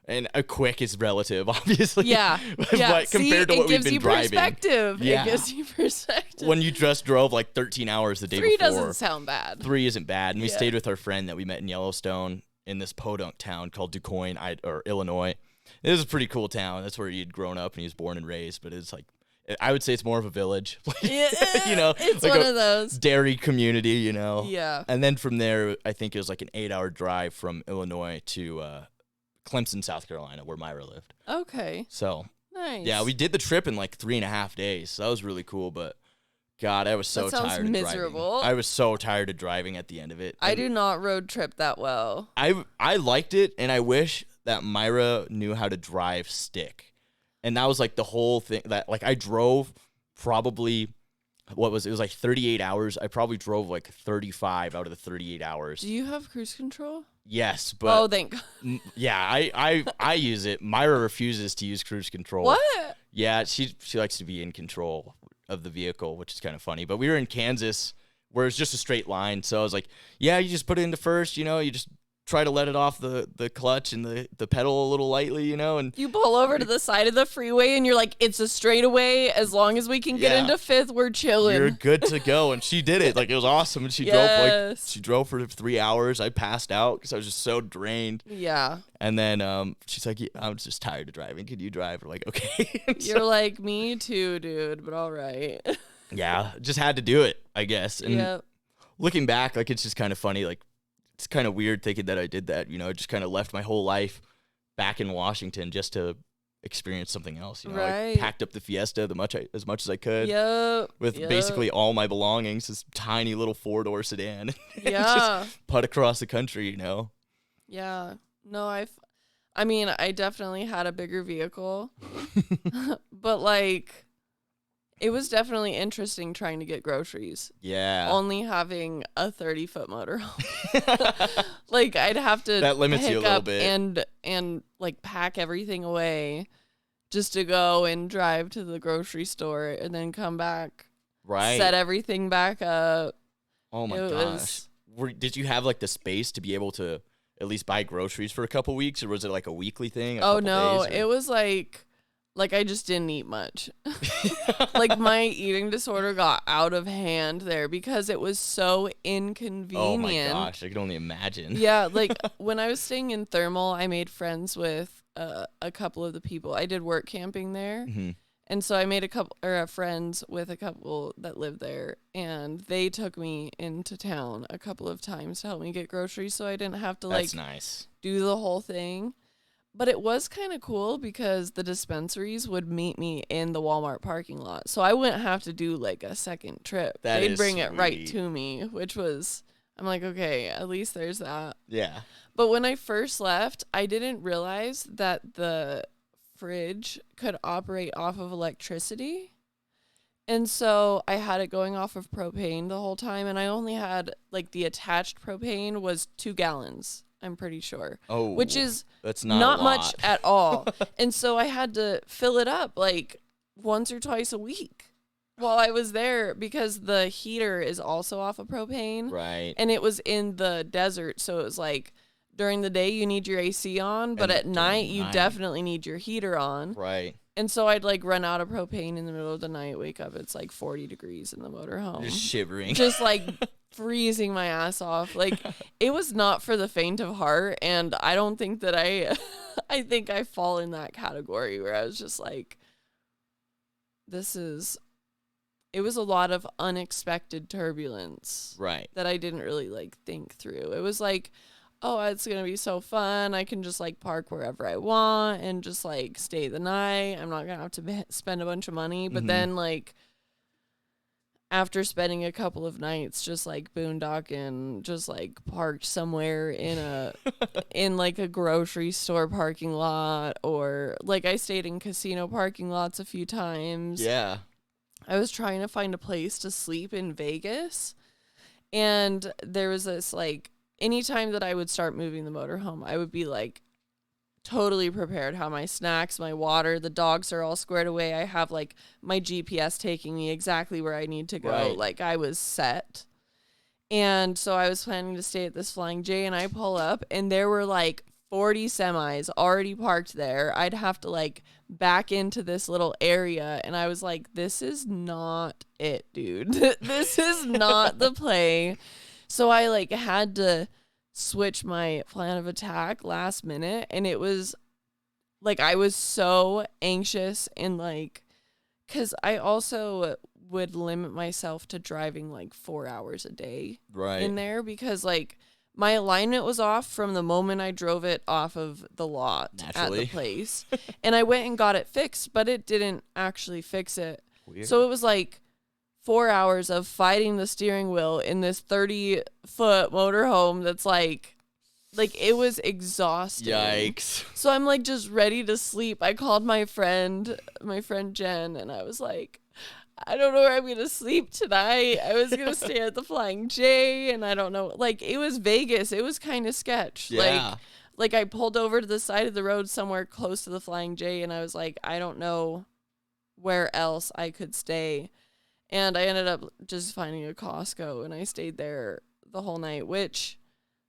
And a quick is relative, obviously. Yeah. But compared to what we've been driving. Yeah. It gives you perspective. When you just drove like 13 hours the day 3 before. 3 doesn't sound bad. 3 isn't bad. And we stayed with our friend that we met in Yellowstone in this podunk town called DuQuoin, Illinois. It was a pretty cool town. That's where he had grown up and he was born and raised. But it's like, I would say it's more of a village. It's like one of those. Dairy community, Yeah. And then from there, I think it was like an 8-hour drive from Illinois to Clemson, South Carolina, where Myra lived. Okay. So, nice. Yeah, we did the trip in like 3.5 days. So that was really cool. But God, I was so tired of miserable. driving. I was so tired of driving at the end of it. I do not road trip that well. I liked it, and I wish that Myra knew how to drive stick. And that was like the whole thing. That like I drove probably, it was like 38 hours. I probably drove like 35 out of the 38 hours. Do you have cruise control? Yes, but thank God. Yeah, I use it. Myra refuses to use cruise control. What? Yeah, she likes to be in control of the vehicle, which is kind of funny. But we were in Kansas where it's just a straight line. So I was like, yeah, you just put it into first, you just try to let it off the clutch and the pedal a little lightly, and you pull over to the side of the freeway and you're like, it's a straightaway. As long as we can get into fifth, we're chilling. You're good to go. And she did it. Like, it was awesome. And she drove for 3 hours. I passed out because I was just so drained. Yeah. And then she's like, I'm just tired of driving. Can you drive? We're like, okay. You're like, me too, dude, but all right. Yeah, just had to do it, I guess. And looking back, like, it's just kind of funny. Like, it's kind of weird thinking that I did that. I just kind of left my whole life back in Washington just to experience something else. Right. I packed up the Fiesta as much as I could. With basically all my belongings, this tiny little 4-door sedan. And just put across the country, Yeah. No, I mean, I definitely had a bigger vehicle. But like, it was definitely interesting trying to get groceries. Yeah. Only having a 30-foot motorhome. Like, I'd have to that limits you a little bit. And like pack everything away just to go and drive to the grocery store and then come back. Right. Set everything back up. Oh my gosh. Did you have like the space to be able to at least buy groceries for a couple weeks, or was it like a weekly thing? Oh no, it was like I just didn't eat much. Like, my eating disorder got out of hand there because it was so inconvenient. Oh my gosh, I can only imagine. Yeah, like when I was staying in Thermal, I made friends with a couple of the people. I did work camping there. Mm-hmm. And so I made friends with a couple that lived there, and they took me into town a couple of times to help me get groceries so I didn't have to That's nice. Do the whole thing. But it was kind of cool because the dispensaries would meet me in the Walmart parking lot. So I wouldn't have to do like a second trip. They'd bring it right to me, which was, I'm like, okay, at least there's that. Yeah. But when I first left, I didn't realize that the fridge could operate off of electricity. And so I had it going off of propane the whole time. And I only had like the attached propane was 2 gallons. I'm pretty sure. Oh, which is that's not much at all. And so I had to fill it up like once or twice a week while I was there because the heater is also off of propane. Right. And it was in the desert. So it was like during the day you need your AC on, but at night you definitely need your heater on. Right. And so I'd like run out of propane in the middle of the night, wake up, it's like 40 degrees in the motorhome. Just shivering. Just like freezing my ass off. Like, it was not for the faint of heart, and I don't think that I think I fall in that category where I was just like, it was a lot of unexpected turbulence. Right. That I didn't really like think through. It was like, oh, it's going to be so fun. I can just like park wherever I want and just like stay the night. I'm not going to have to spend a bunch of money. But then like, after spending a couple of nights just like boondocking, just like parked somewhere in like a grocery store parking lot, or like I stayed in casino parking lots a few times. Yeah. I was trying to find a place to sleep in Vegas, and there was this like, anytime that I would start moving the motorhome, I would be like totally prepared. Have my snacks, my water, the dogs are all squared away. I have like my GPS taking me exactly where I need to go. Right. Like I was set. And so I was planning to stay at this Flying J, and I pull up and there were like 40 semis already parked there. I'd have to like back into this little area, and I was like, this is not it, dude. This is not the play. So I like had to switch my plan of attack last minute, and it was like I was so anxious, and like because I also would limit myself to driving like 4 hours a day in there, because like my alignment was off from the moment I drove it off of the lot at the place. And I went and got it fixed, but it didn't actually fix it. Weird. So it was like 4 hours of fighting the steering wheel in this 30-foot motorhome that's like it was exhausting. Yikes. So I'm like just ready to sleep. I called my friend Jen, and I was like, I don't know where I'm going to sleep tonight. I was going to stay at the Flying J, and I don't know. Like, it was Vegas. It was kind of sketch. Yeah. Like I pulled over to the side of the road somewhere close to the Flying J, and I was like, I don't know where else I could stay. And I ended up just finding a Costco, and I stayed there the whole night, which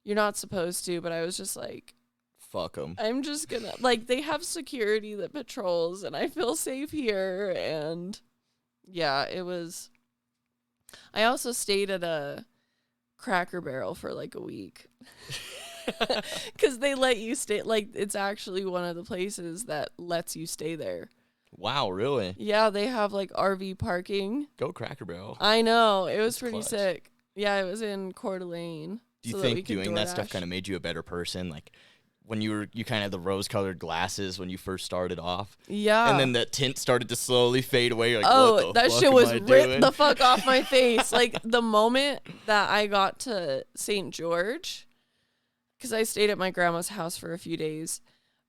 you're not supposed to, but I was just like, fuck them. I'm just going to, like, they have security that patrols, and I feel safe here, and yeah, it was. I also stayed at a Cracker Barrel for like a week because they let you stay. Like, it's actually one of the places that lets you stay there. Wow, really? Yeah, they have like RV parking. Go Cracker Barrel. I know. It was pretty clutch. sick. Yeah, it was in Coeur d'Alene. Do you think doing that stuff kind of made you a better person? Like, when you kind of had the rose-colored glasses when you first started off. Yeah. And then the tint started to slowly fade away. You're like, oh, what the that fuck shit was am I ripped doing? the fuck off my face. Like, the moment that I got to St. George, because I stayed at my grandma's house for a few days,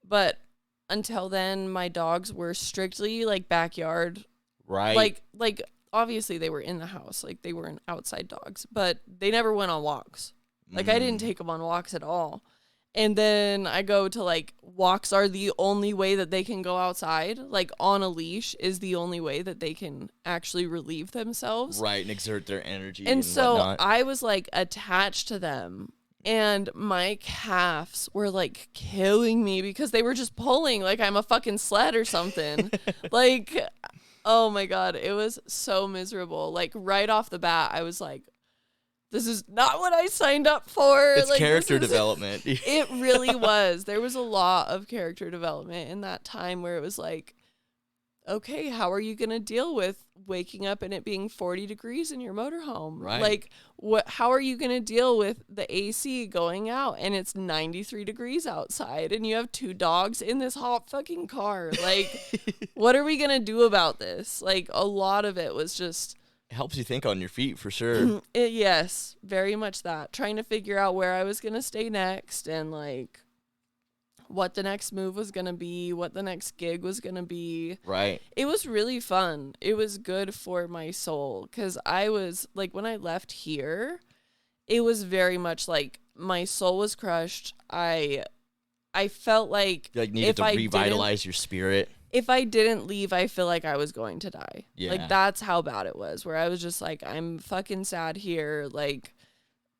but until then, my dogs were strictly, like, backyard. Right. Like obviously, they were in the house. Like, they weren't outside dogs, but they never went on walks. Like, I didn't take them on walks at all. And then I go to, like, walks are the only way that they can go outside. Like, on a leash is the only way that they can actually relieve themselves. Right, and exert their energy and so whatnot. I was, like, attached to them. And my calves were, like, killing me because they were just pulling like I'm a fucking sled or something. Like, oh, my God. It was so miserable. Like, right off the bat, I was like, this is not what I signed up for. It's like, character development. It really was. There was a lot of character development in that time where it was like, okay, how are you going to deal with waking up and it being 40 degrees in your motorhome? Right. Like, how are you going to deal with the AC going out and it's 93 degrees outside and you have 2 dogs in this hot fucking car? Like, what are we going to do about this? Like, a lot of it was just... It helps you think on your feet for sure. Yes, very much that. Trying to figure out where I was going to stay next and like what the next move was going to be, what the next gig was going to be. Right. It was really fun. It was good for my soul because I was like, when I left here, it was very much like my soul was crushed. I felt like You needed to revitalize your spirit. If I didn't leave, I feel like I was going to die. Yeah. Like, that's how bad it was, where I was just like, I'm fucking sad here. Like,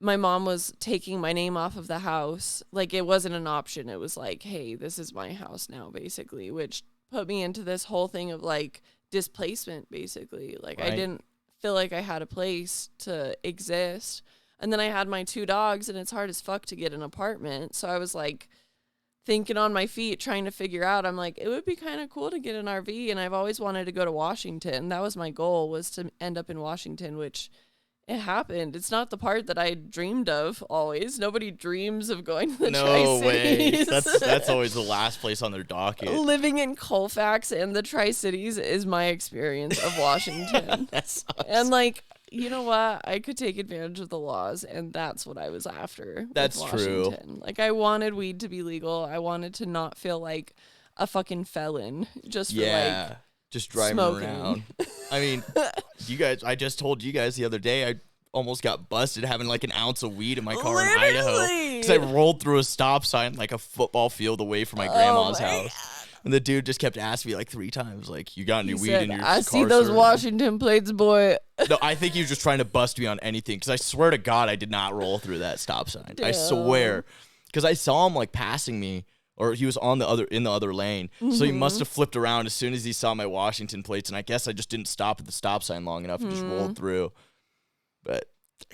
my mom was taking my name off of the house. Like, it wasn't an option. It was like, hey, this is my house now, basically, which put me into this whole thing of, like, displacement, basically. Like, Right. I didn't feel like I had a place to exist. And then I had my 2 dogs, and it's hard as fuck to get an apartment. So I was like... thinking on my feet, trying to figure out, I'm like, it would be kind of cool to get an RV. And I've always wanted to go to Washington. That was my goal, was to end up in Washington, which it happened. It's not the part that I dreamed of always. Nobody dreams of going to the Tri-Cities. No way. That's always the last place on their docket. Living in Colfax and the Tri-Cities is my experience of Washington. That sucks. And like, you know what? I could take advantage of the laws, and that's what I was after. That's with true. Washington. Like, I wanted weed to be legal. I wanted to not feel like a fucking felon just for just driving smoking. around. I mean, I just told you guys the other day, almost got busted having like an ounce of weed in my car in Idaho because I rolled through a stop sign like a football field away from my grandma's house. God. And the dude just kept asking me like 3 times, like, you got any weed in your car? I see those Washington plates, boy. No, I think he was just trying to bust me on anything because I swear to God I did not roll through that stop sign. Damn. I swear. Because I saw him like passing me. Or he was in the other lane. So he must have flipped around as soon as he saw my Washington plates. And I guess I just didn't stop at the stop sign long enough and just rolled through. But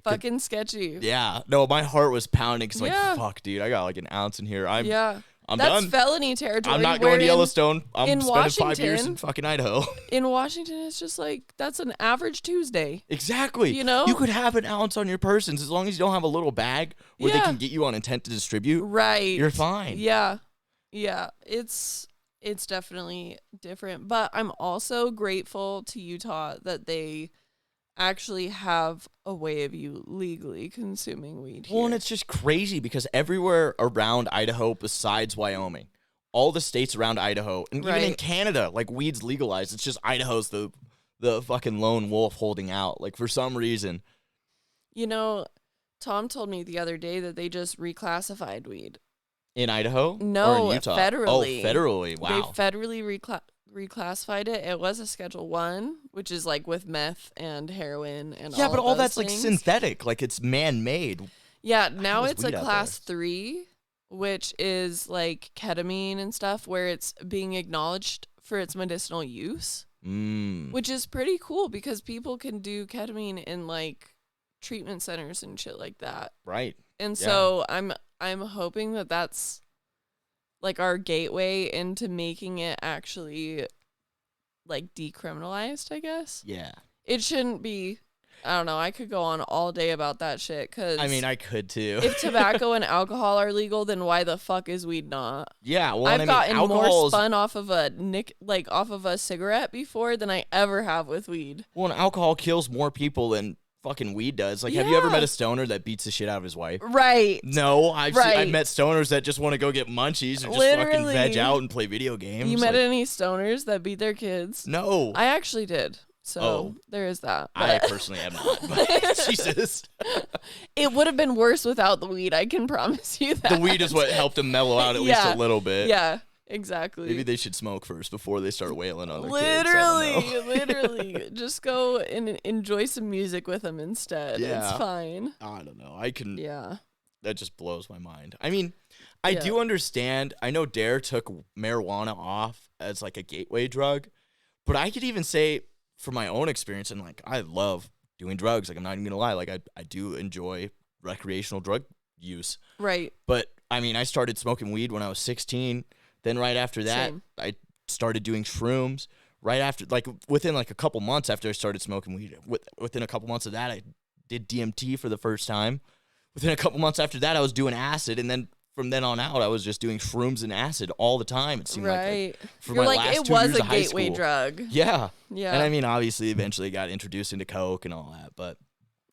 fucking sketchy. Yeah. No, my heart was pounding because like, fuck, dude, I got like an ounce in here. I'm That's done. felony territory. I'm not going to Yellowstone. I'm spending 5 years in fucking Idaho. In Washington, it's just like, that's an average Tuesday. Exactly. You know? You could have an ounce on your person as long as you don't have a little bag where they can get you on intent to distribute. Right. You're fine. Yeah. Yeah, it's definitely different, but I'm also grateful to Utah that they actually have a way of you legally consuming weed here. Well, and it's just crazy because everywhere around Idaho besides Wyoming, all the states around Idaho, and even in Canada, like weed's legalized. It's just Idaho's the fucking lone wolf holding out, like for some reason. You know, Tom told me the other day that they just reclassified weed. In Idaho? No, or in Utah? federally. Oh, federally. Wow. They federally reclassified it. It was a Schedule 1, which is like with meth and heroin and all but all that's things. like synthetic. Like it's man-made. Yeah, now it's a Class 3, which is like ketamine and stuff, where it's being acknowledged for its medicinal use, which is pretty cool because people can do ketamine in like treatment centers and shit like that. Right. And so I'm hoping that that's like our gateway into making it actually like decriminalized, I guess. Yeah. It shouldn't be. I don't know. I could go on all day about that shit. Cause I mean, I could too. If tobacco and alcohol are legal, then why the fuck is weed not? Yeah. Well, I've gotten more spun off of a cigarette before than I ever have with weed. Well, and alcohol kills more people than fucking weed does. Like, have you ever met a stoner that beats the shit out of his wife? Right. No, I've met stoners that just want to go get munchies or just fucking veg out and play video games. You met any stoners that beat their kids? No. I actually did. So there is that. I personally have not. But Jesus. It would have been worse without the weed. I can promise you that. The weed is what helped him mellow out at least a little bit. Yeah. Exactly. Maybe they should smoke first before they start wailing on their kids. Literally. Just go and enjoy some music with them instead. Yeah. It's fine. I don't know. I can. Yeah. That just blows my mind. I mean, I do understand. I know Dare took marijuana off as like a gateway drug, but I could even say from my own experience, and like I love doing drugs. Like I'm not even gonna lie. Like I do enjoy recreational drug use. Right. But I mean, I started smoking weed when I was 16. Then right after that, I started doing shrooms. Right after, like within like a couple months after I started smoking weed, within a couple months of that, I did DMT for the first time. Within a couple months after that, I was doing acid, and then from then on out, I was just doing shrooms and acid all the time. It seemed like for my last 2 years of high school. It was a gateway drug. Yeah, yeah. And I mean, obviously, eventually got introduced into coke and all that, but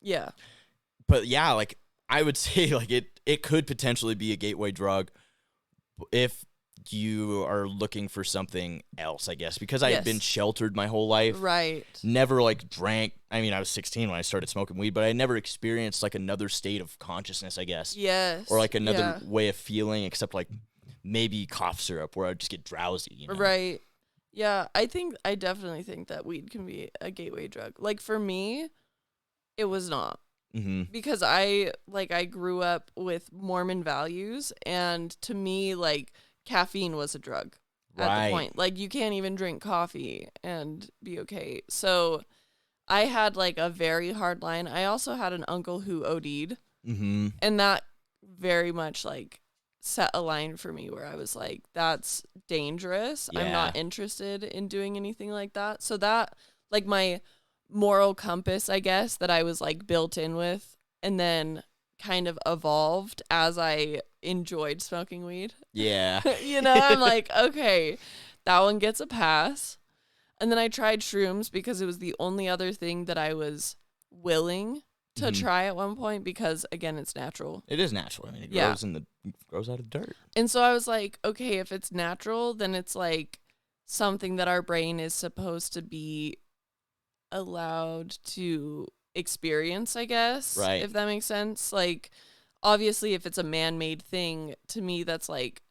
yeah, like I would say, like it could potentially be a gateway drug if you are looking for something else, I guess, because I had been sheltered my whole life. Right. Never like drank. I mean, I was 16 when I started smoking weed, but I never experienced like another state of consciousness, I guess. Yes. Or like another way of feeling, except like maybe cough syrup where I'd just get drowsy, you know? Right. Yeah, I definitely think that weed can be a gateway drug. Like for me, it was not. Mm-hmm. Because I grew up with Mormon values, and to me, like, caffeine was a drug at the point. Like, you can't even drink coffee and be okay. So I had like a very hard line. I also had an uncle who OD'd, and that very much like set a line for me where I was like, that's dangerous. I'm not interested in doing anything like that. So that, like, my moral compass, I guess, that I was like built in with, and then kind of evolved as I enjoyed smoking weed. Yeah. You know, I'm like, okay, that one gets a pass. And then I tried shrooms because it was the only other thing that I was willing to try at one point because, again, it's natural. It is natural. I mean, it grows out of dirt. And so I was like, okay, if it's natural, then it's like something that our brain is supposed to be allowed to experience, I guess. Right. If that makes sense. Like, obviously, if it's a man-made thing, to me, that's like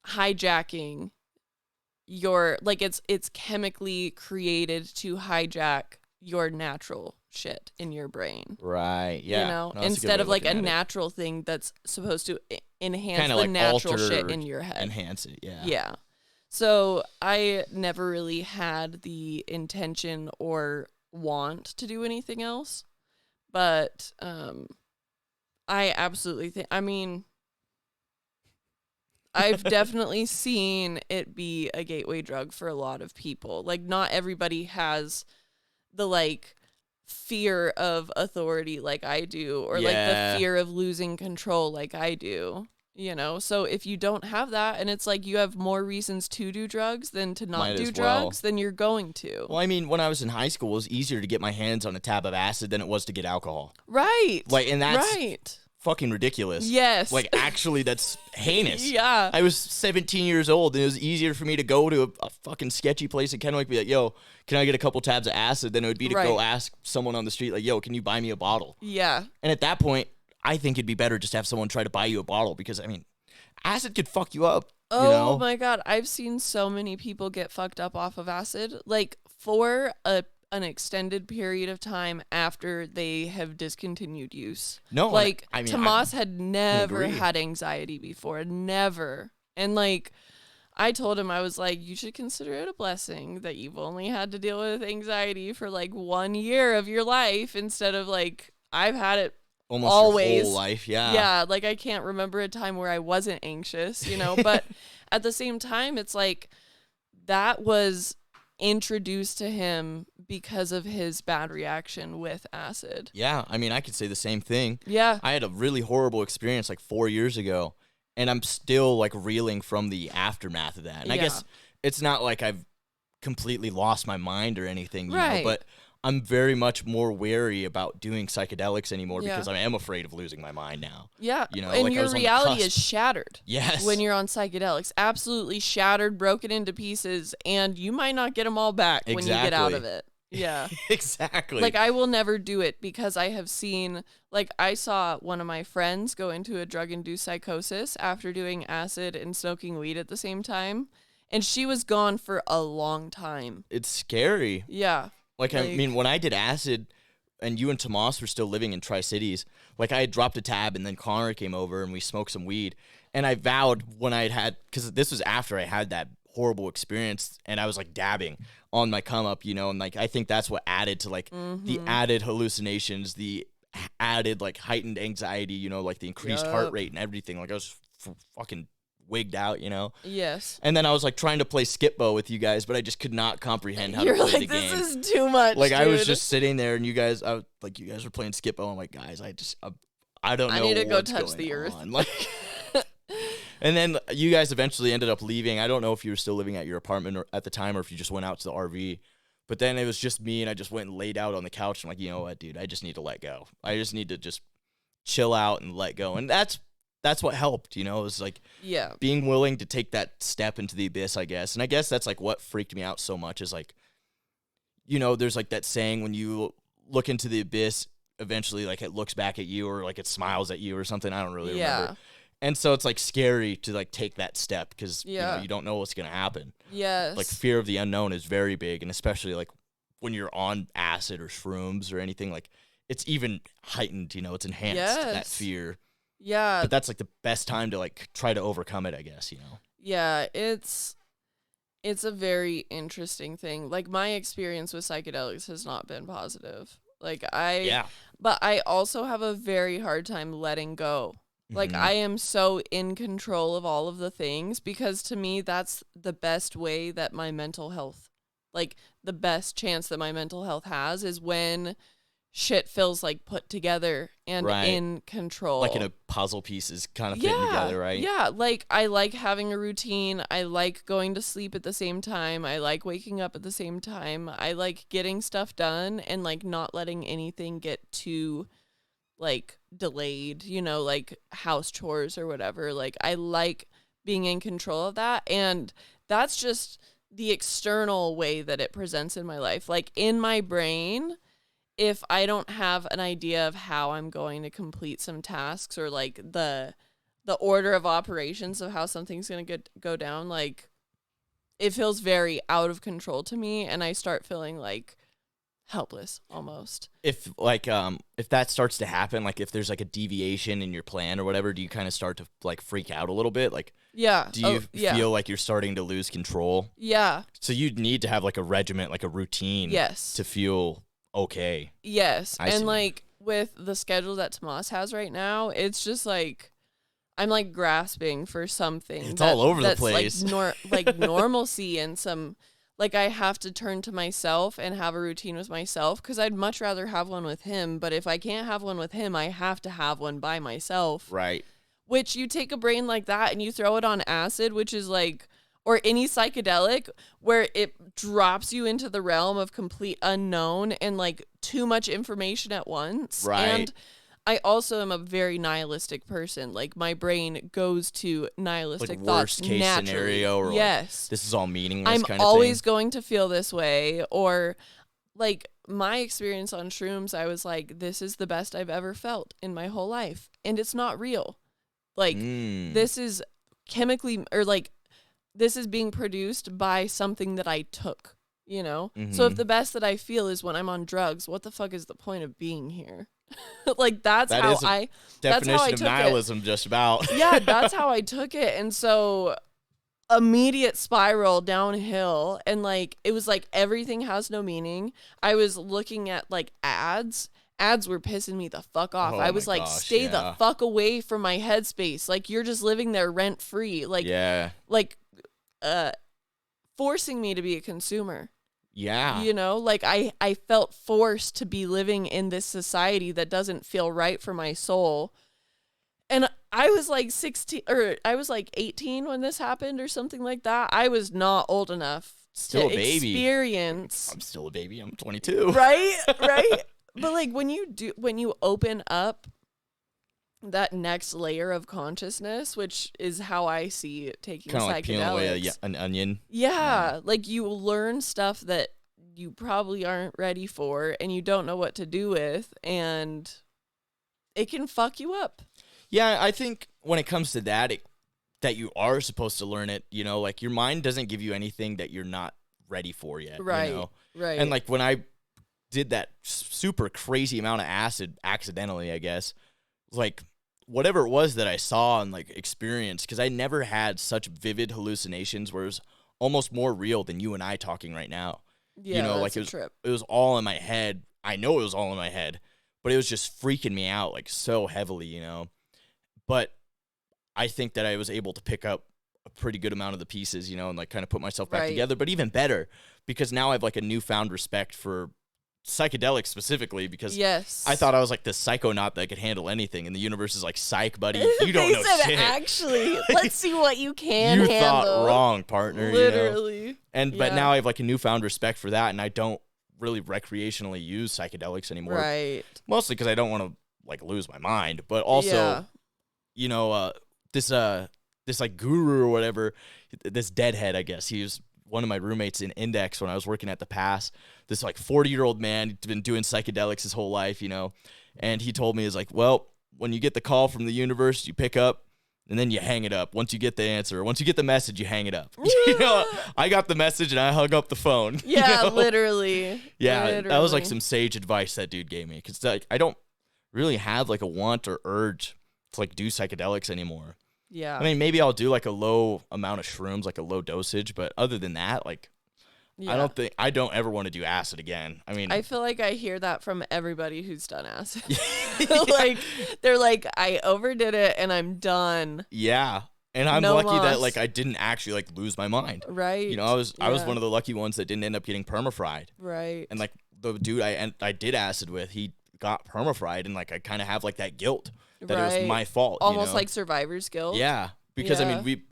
hijacking your, like, it's chemically created to hijack your natural shit in your brain. Right. Yeah. You know, No, instead of like a natural thing that's supposed to enhance kinda the like natural alter shit in your head. Enhance it. Yeah. Yeah. So I never really had the intention or want to do anything else. But I absolutely think, I mean, I've definitely seen it be a gateway drug for a lot of people. Like, not everybody has the, like, fear of authority like I do, or like the fear of losing control like I do, you know? So if you don't have that, and it's like you have more reasons to do drugs than to not do drugs, then you're going to. Well, I mean, when I was in high school, it was easier to get my hands on a tab of acid than it was to get alcohol. Right. Like, and that's right. fucking ridiculous. Yes. Like, actually, that's heinous. Yeah. I was 17 years old, and it was easier for me to go to a fucking sketchy place in Kennewick, be like, yo, can I get a couple tabs of acid, than it would be to go ask someone on the street, like, yo, can you buy me a bottle? Yeah. And at that point, I think it'd be better just to have someone try to buy you a bottle, because, I mean, acid could fuck you up. Oh, you know? My God. I've seen so many people get fucked up off of acid, like, for an extended period of time after they have discontinued use. No, like, I mean, Tomas had never had anxiety before, never. And like, I told him, I was like, you should consider it a blessing that you've only had to deal with anxiety for like 1 year of your life, instead of like, I've had it almost always. Your whole life. Yeah, like I can't remember a time where I wasn't anxious, you know. But at the same time, it's like that was introduced to him because of his bad reaction with acid. Yeah, I mean, I could say the same thing. Yeah. I had a really horrible experience like 4 years ago, and I'm still like reeling from the aftermath of that. And I guess it's not like I've completely lost my mind or anything, you know, but I'm very much more wary about doing psychedelics anymore because I am afraid of losing my mind now. Yeah. You know, and like your reality is shattered. Yes. When you're on psychedelics. Absolutely shattered, broken into pieces, and you might not get them all back when you get out of it. Yeah. Exactly. Like, I will never do it because I have seen, like, I saw one of my friends go into a drug-induced psychosis after doing acid and smoking weed at the same time, and she was gone for a long time. It's scary. Yeah. Like, I mean, when I did acid and you and Tomas were still living in Tri-Cities, like, I had dropped a tab and then Connor came over and we smoked some weed. And I vowed when I had, because this was after I had that horrible experience and I was, like, dabbing on my come up, you know, and, like, I think that's what added to, like, the added hallucinations, the added, like, heightened anxiety, you know, like, the increased heart rate and everything. Like, I was fucking wigged out, you know? Yes. And then I was like trying to play Skip-Bo with you guys, but I just could not comprehend how to play the game. This is too much, like, dude. I was just sitting there and you guys were playing Skip-Bo. I'm like, guys, I don't know. I need to go what's touch going the earth. on. Like, and then you guys eventually ended up leaving. I don't know if you were still living at your apartment at the time or if you just went out to the RV. But then it was just me and I just went and laid out on the couch. I'm like, you know what, dude? I just need to let go. I just need to just chill out and let go. And that's what helped, you know. It was like being willing to take that step into the abyss, I guess. And I guess that's like what freaked me out so much is like, you know, there's like that saying when you look into the abyss, eventually like it looks back at you or like it smiles at you or something. I don't really remember. And so it's like scary to like take that step because you know, you don't know what's going to happen. Yes. Like fear of the unknown is very big. And especially like when you're on acid or shrooms or anything, like it's even heightened, you know, it's enhanced that fear. Yeah. But that's like the best time to like try to overcome it, I guess, you know. Yeah, it's a very interesting thing. Like my experience with psychedelics has not been positive. Like but I also have a very hard time letting go. Like I am so in control of all of the things because to me that's the best way that my mental health, like the best chance that my mental health has is when shit feels like put together and in control. Like in a puzzle pieces kind of fitting together, right? Yeah, like I like having a routine. I like going to sleep at the same time. I like waking up at the same time. I like getting stuff done and like not letting anything get too like delayed, you know, like house chores or whatever. Like I like being in control of that. And that's just the external way that it presents in my life. Like in my brain, if I don't have an idea of how I'm going to complete some tasks or like the order of operations of how something's going to go down, like it feels very out of control to me, and I start feeling like helpless almost. If that starts to happen, like if there's like a deviation in your plan or whatever, do you kind of start to like freak out a little bit? Like, yeah. Do you feel like you're starting to lose control? Yeah. So you'd need to have like a regiment, like a routine. Yes. To feel okay. Yes. I see. Like with the schedule that Tomas has right now, it's just like I'm like grasping for something. It's all over the place. Like normalcy and some, like I have to turn to myself and have a routine with myself, because I'd much rather have one with him. But if I can't have one with him, I have to have one by myself. Right. Which you take a brain like that and you throw it on acid, which is like, or any psychedelic where it drops you into the realm of complete unknown and like too much information at once. Right. And I also am a very nihilistic person. Like my brain goes to nihilistic like thoughts worst case naturally. scenario, or yes, like, this is all meaningless. I'm kind of always thing. going to feel this way. Or like my experience on shrooms, I was like, this is the best I've ever felt in my whole life, and it's not real. Like this is chemically, or like this is being produced by something that I took, you know? Mm-hmm. So if the best that I feel is when I'm on drugs, what the fuck is the point of being here? Like that's how I definition of nihilism, it. Just about. Yeah, that's how I took it. And so immediate spiral downhill, and like it was like everything has no meaning. I was looking at like ads were pissing me the fuck off. I was like, stay the fuck away from my headspace. Like you're just living there rent free. Like like forcing me to be a consumer. Yeah. You know, like I felt forced to be living in this society that doesn't feel right for my soul. And I was like 16, or I was like 18 when this happened or something like that. I was not old enough Still to a baby. experience. I'm still a baby. I'm 22. Right? But like when you open up that next layer of consciousness, which is how I see taking kind of psychedelics. like peeling away an onion. Yeah, like you learn stuff that you probably aren't ready for and you don't know what to do with, and it can fuck you up. Yeah, I think when it comes to that, that you are supposed to learn it, you know, like your mind doesn't give you anything that you're not ready for yet. Right, you know? right. And like when I did that super crazy amount of acid accidentally, I guess, like whatever it was that I saw and like experienced, because I never had such vivid hallucinations where it was almost more real than you and I talking right now. Yeah, you know, that's like it was all in my head. I know it was all in my head, but it was just freaking me out like so heavily, you know. But I think that I was able to pick up a pretty good amount of the pieces, you know, and like kind of put myself back together. But even better, because now I have like a newfound respect for psychedelics specifically, because I thought I was like this psychonaut that could handle anything, and the universe is like, psych, buddy, you don't know shit. Actually, let's see what you can you handle. Thought wrong, partner. Literally. You know? And but now I have like a newfound respect for that, and I don't really recreationally use psychedelics anymore. Right. Mostly because I don't want to like lose my mind, but also, you know, this like guru or whatever, this deadhead, I guess, he was one of my roommates in Index when I was working at the Pass. This like 40-year-old man, he'd been doing psychedelics his whole life, you know, and he told me, is like, well, when you get the call from the universe, you pick up and then you hang it up. Once you get the answer, once you get the message, you hang it up. You know, I got the message and I hung up the phone. Yeah, you know? literally. Yeah, that was like some sage advice that dude gave me, because like I don't really have like a want or urge to like do psychedelics anymore. Yeah. I mean, maybe I'll do like a low amount of shrooms, like a low dosage, but other than that, like, I don't ever want to do acid again. I mean, I feel like I hear that from everybody who's done acid. Like, they're like, I overdid it and I'm done. Yeah. And I'm lucky that like I didn't actually like lose my mind. Right. You know, I was one of the lucky ones that didn't end up getting perma-fried. Right. And like the dude I did acid with, he got perma-fried, and like I kind of have like that guilt that it was my fault. Almost you know? like survivor's guilt. Yeah. Because I mean,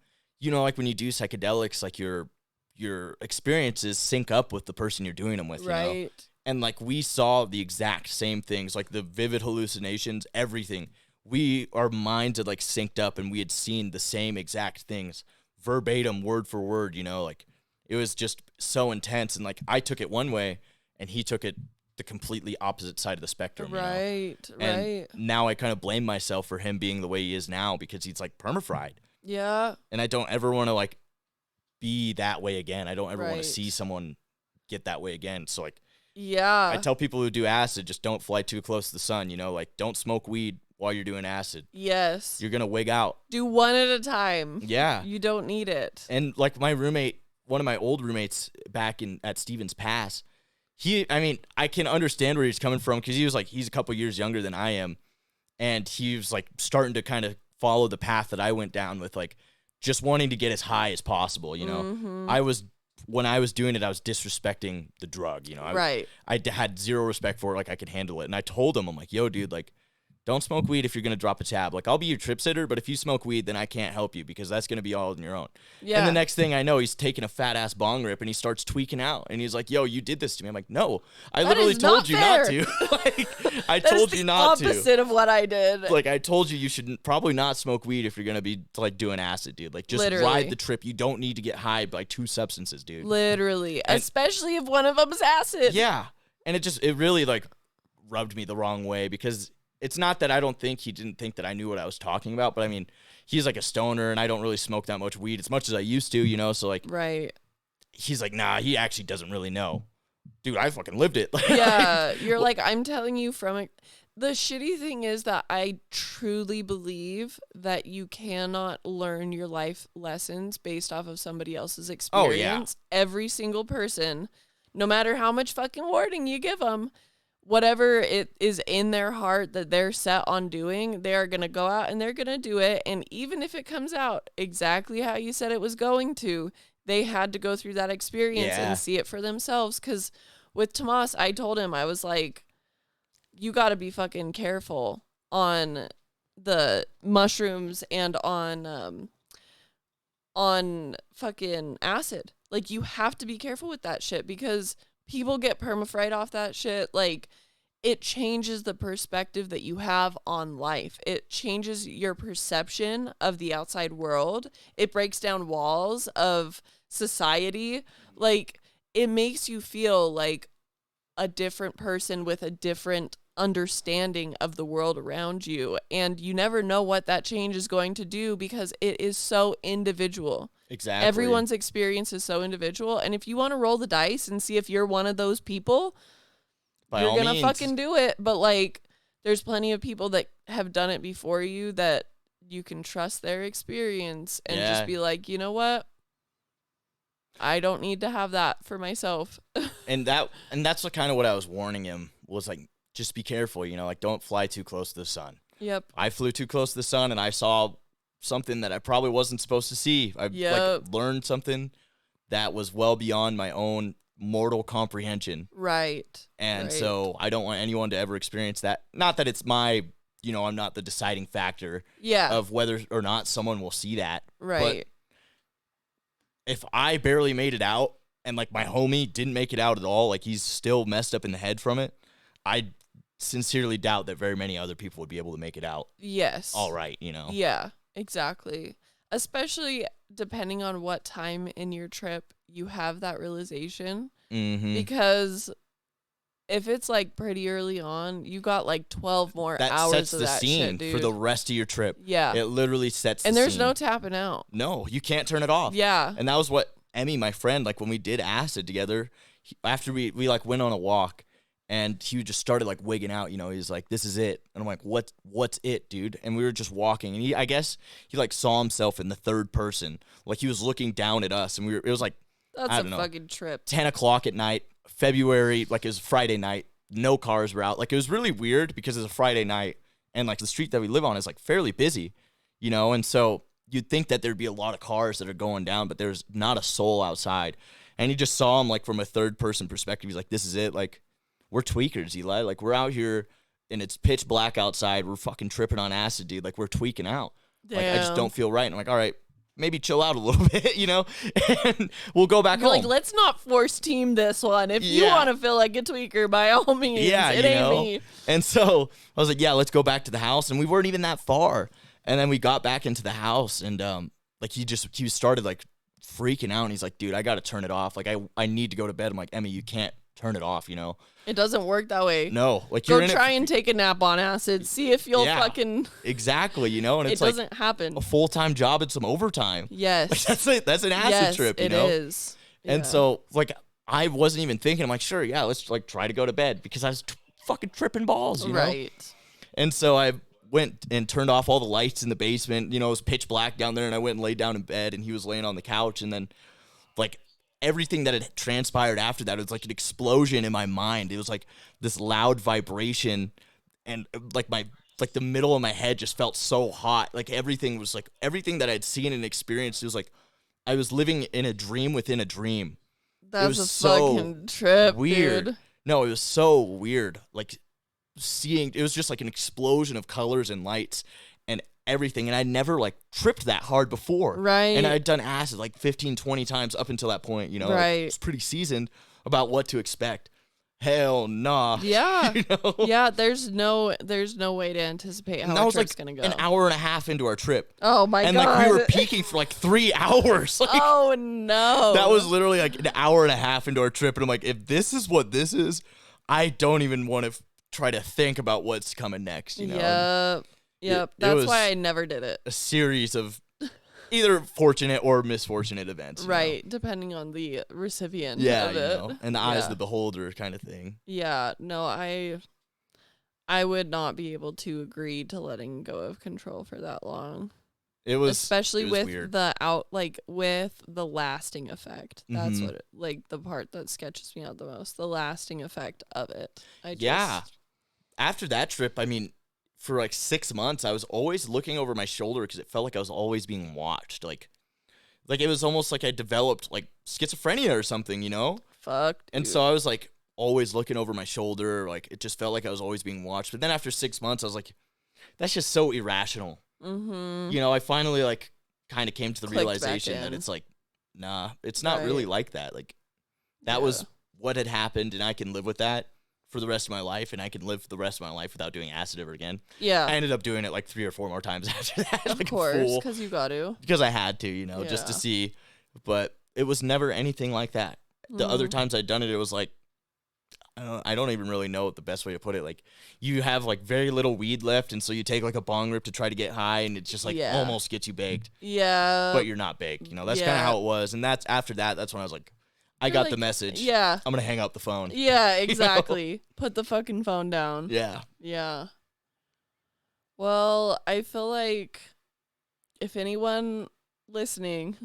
you know, like when you do psychedelics, like your experiences sync up with the person you're doing them with, right? You know? And like we saw the exact same things, like the vivid hallucinations, everything. Our minds had like synced up, and we had seen the same exact things, verbatim, word for word. You know, like it was just so intense. And like I took it one way, and he took it the completely opposite side of the spectrum. Right, you know? right. And now I kind of blame myself for him being the way he is now because he's like perma-fried. Yeah. And I don't ever want to like be that way again. I don't ever want Right. to see someone get that way again. So like, Yeah. I tell people who do acid, just don't fly too close to the sun, you know, like don't smoke weed while you're doing acid. Yes. You're going to wig out. Do one at a time. Yeah. You don't need it. And like my roommate, one of my old roommates back at Stevens Pass, I can understand where he's coming from because he's a couple years younger than I am. And he was like starting to kind of follow the path that I went down with, like just wanting to get as high as possible. You know, when I was doing it, I was disrespecting the drug, you know, I had zero respect for it. Like I could handle it. And I told him, I'm like, yo, dude, like, don't smoke weed if you're going to drop a tab. Like, I'll be your trip sitter, but if you smoke weed, then I can't help you because that's going to be all on your own. Yeah. And the next thing I know, he's taking a fat-ass bong rip, and he starts tweaking out. And he's like, yo, you did this to me. I'm like, no, I literally told you not to. Like, I told you not to. Opposite of what I did. Like, I told you should probably not smoke weed if you're going to be, like, doing acid, dude. Like, just ride the trip. You don't need to get high by 2 substances, dude. Literally. Especially if one of them is acid. Yeah. And it really, like, rubbed me the wrong way because it's not that I don't think he didn't think that I knew what I was talking about, but I mean, he's like a stoner and I don't really smoke that much weed as much as I used to, you know? So like, right. He's like, nah, he actually doesn't really know. Dude, I fucking lived it. Yeah. You're like, I'm telling you from it. The shitty thing is that I truly believe that you cannot learn your life lessons based off of somebody else's experience. Oh, yeah. Every single person, no matter how much fucking warning you give them, whatever it is in their heart that they're set on doing, they are going to go out and they're going to do it. And even if it comes out exactly how you said it was going to, they had to go through that experience and see it for themselves. Because with Tomas, I told him, I was like, you got to be fucking careful on the mushrooms and on fucking acid. Like, you have to be careful with that shit because people get perma-fried off that shit. Like, it changes the perspective that you have on life. It changes your perception of the outside world. It breaks down walls of society. Like, it makes you feel like a different person with a different understanding of the world around you. And you never know what that change is going to do because it is so individual. Exactly. Everyone's experience is so individual. And if you want to roll the dice and see if you're one of those people, you're going to fucking do it. But like, there's plenty of people that have done it before you that you can trust their experience and just be like, you know what? I don't need to have that for myself. and that's what kind of what I was warning him was like, just be careful, you know, like don't fly too close to the sun. Yep. I flew too close to the sun and I saw something that I probably wasn't supposed to see. I like learned something that was well beyond my own mortal comprehension. Right. And so I don't want anyone to ever experience that. Not that it's my, you know, I'm not the deciding factor of whether or not someone will see that. Right. But if I barely made it out and like my homie didn't make it out at all, like he's still messed up in the head from it, I sincerely doubt that very many other people would be able to make it out. Yes. All right, you know. Yeah, exactly. Especially depending on what time in your trip you have that realization. Mm-hmm. Because if it's like pretty early on, you got like 12 more hours of that shit, dude. That sets the scene for the rest of your trip. Yeah. It literally sets the scene. And there's no tapping out. No, you can't turn it off. Yeah. And that was what Emmy, my friend, like when we did acid together, after we like went on a walk, and he just started like wigging out, you know, he's like, this is it. And I'm like, what's it, dude? And we were just walking and I guess he like saw himself in the third person. Like he was looking down at us and it was like, that's a fucking trip. 10 o'clock at night, February, like it was Friday night. No cars were out. Like it was really weird because it's a Friday night and like the street that we live on is like fairly busy, you know? And so you'd think that there'd be a lot of cars that are going down, but there's not a soul outside. And he just saw him like from a third person perspective. He's like, this is it. Like, we're tweakers, Eli. Like, we're out here and it's pitch black outside. We're fucking tripping on acid, dude. Like, we're tweaking out. Damn. Like, I just don't feel right. And I'm like, all right, maybe chill out a little bit, you know? And we'll go back home. Like, let's not force team this one. If you want to feel like a tweaker, by all means. Yeah, it ain't me. And so I was like, yeah, let's go back to the house. And we weren't even that far. And then we got back into the house and like he started like freaking out and he's like, dude, I got to turn it off. Like I need to go to bed. I'm like, Emmy, you can't turn it off, you know? It doesn't work that way. No. Like, Go try and take a nap on acid. See if you'll fucking... Exactly, you know? And it's it doesn't happen. A full-time job and some overtime. Yes. Like, that's an acid trip, you know? It is. Yeah. And so, like, I wasn't even thinking. I'm like, sure, yeah, let's, like, try to go to bed. Because I was fucking tripping balls, you know? Right. And so I went and turned off all the lights in the basement. You know, it was pitch black down there, and I went and laid down in bed, and he was laying on the couch. And then, like, everything that had transpired after that, it was like an explosion in my mind. It was like this loud vibration, and like the middle of my head just felt so hot. Like everything was like everything that I'd seen and experienced. It was like I was living in a dream within a dream. That's a fucking trip, weird. Dude. No, it was so weird. Like seeing, it was just like an explosion of colors and lights and everything, and I never like tripped that hard before, right? And I'd done acid like 15-20 times up until that point, you know, right? I was pretty seasoned about what to expect. Hell nah. Yeah. You know? Yeah, there's no way to anticipate how a trip's gonna go. An hour and a half into our trip. Oh my god. And like we were peaking for like 3 hours. Like, oh no. That was literally like an hour and a half into our trip, and I'm like, if this is what this is, I don't even want to try to think about what's coming next, you know? Yep. That's why I never did it. A series of either fortunate or misfortunate events. Right, depending on the recipient of it. You know, and the eyes of the beholder kind of thing. Yeah, no, I would not be able to agree to letting go of control for that long. It was especially with weird. with the lasting effect. That's what like the part that sketches me out the most. The lasting effect of it. After that trip, I mean, for like 6 months, I was always looking over my shoulder because it felt like I was always being watched. Like it was almost like I developed like schizophrenia or something, you know? Fuck. Dude. And so I was like always looking over my shoulder. Like it just felt like I was always being watched. But then after 6 months, I was like, that's just so irrational. Mm-hmm. You know, I finally like kind of came to the realization that it's like, nah, it's not really like that. Like that was what had happened, and I can live with that for the rest of my life, and I can live the rest of my life without doing acid ever again. Yeah. I ended up doing it like 3 or 4 more times after that. Of course, because you got to. Because I had to, you know, just to see. But it was never anything like that. The other times I'd done it, it was like, I don't even really know the best way to put it. Like, you have like very little weed left, and so you take like a bong rip to try to get high, and it just like almost gets you baked. Yeah. But you're not baked. You know, that's kind of how it was. And that's after that, that's when I was like, I got the message. Yeah. I'm going to hang up the phone. Yeah, exactly. You know? Put the fucking phone down. Yeah. Yeah. Well, I feel like if anyone listening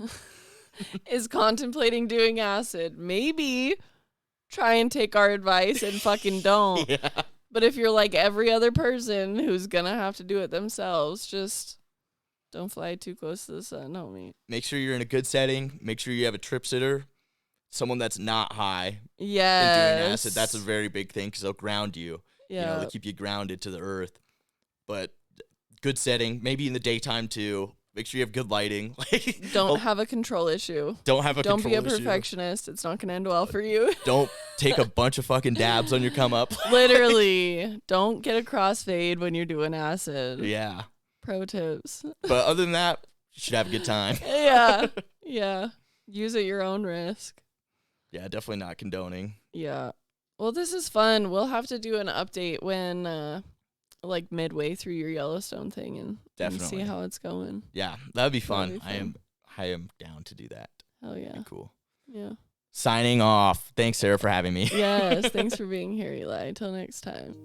is contemplating doing acid, maybe try and take our advice and fucking don't. Yeah. But if you're like every other person who's going to have to do it themselves, just don't fly too close to the sun, homie. Make sure you're in a good setting. Make sure you have a trip sitter. Someone that's not high and doing acid. That's a very big thing because they'll ground you. Yeah. You know, they keep you grounded to the earth. But good setting, maybe in the daytime too. Make sure you have good lighting. Don't have a control issue. Don't be a perfectionist. It's not going to end well for you. Don't take a bunch of fucking dabs on your come up. Literally. Don't get a crossfade when you're doing acid. Yeah. Pro tips. But other than that, you should have a good time. Yeah. Yeah. Use at your own risk. Yeah, definitely not condoning. Yeah. Well, this is fun. We'll have to do an update when, like, midway through your Yellowstone thing and see how it's going. Yeah, that'd be fun. I am down to do that. Hell yeah. Cool. Yeah. Signing off. Thanks, Sarah, for having me. Yes, thanks for being here, Eli. Until next time.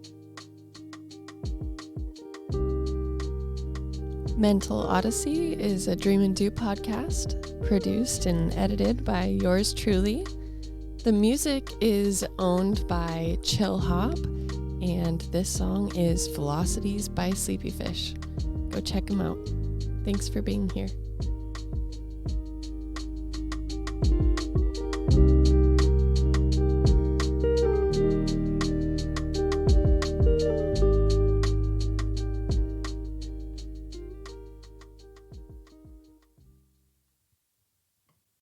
Mental Odyssey is a Dream and Do podcast, produced and edited by yours truly. The music is owned by Chill Hop, and this song is Velocities by Sleepy Fish. Go check them out. Thanks for being here.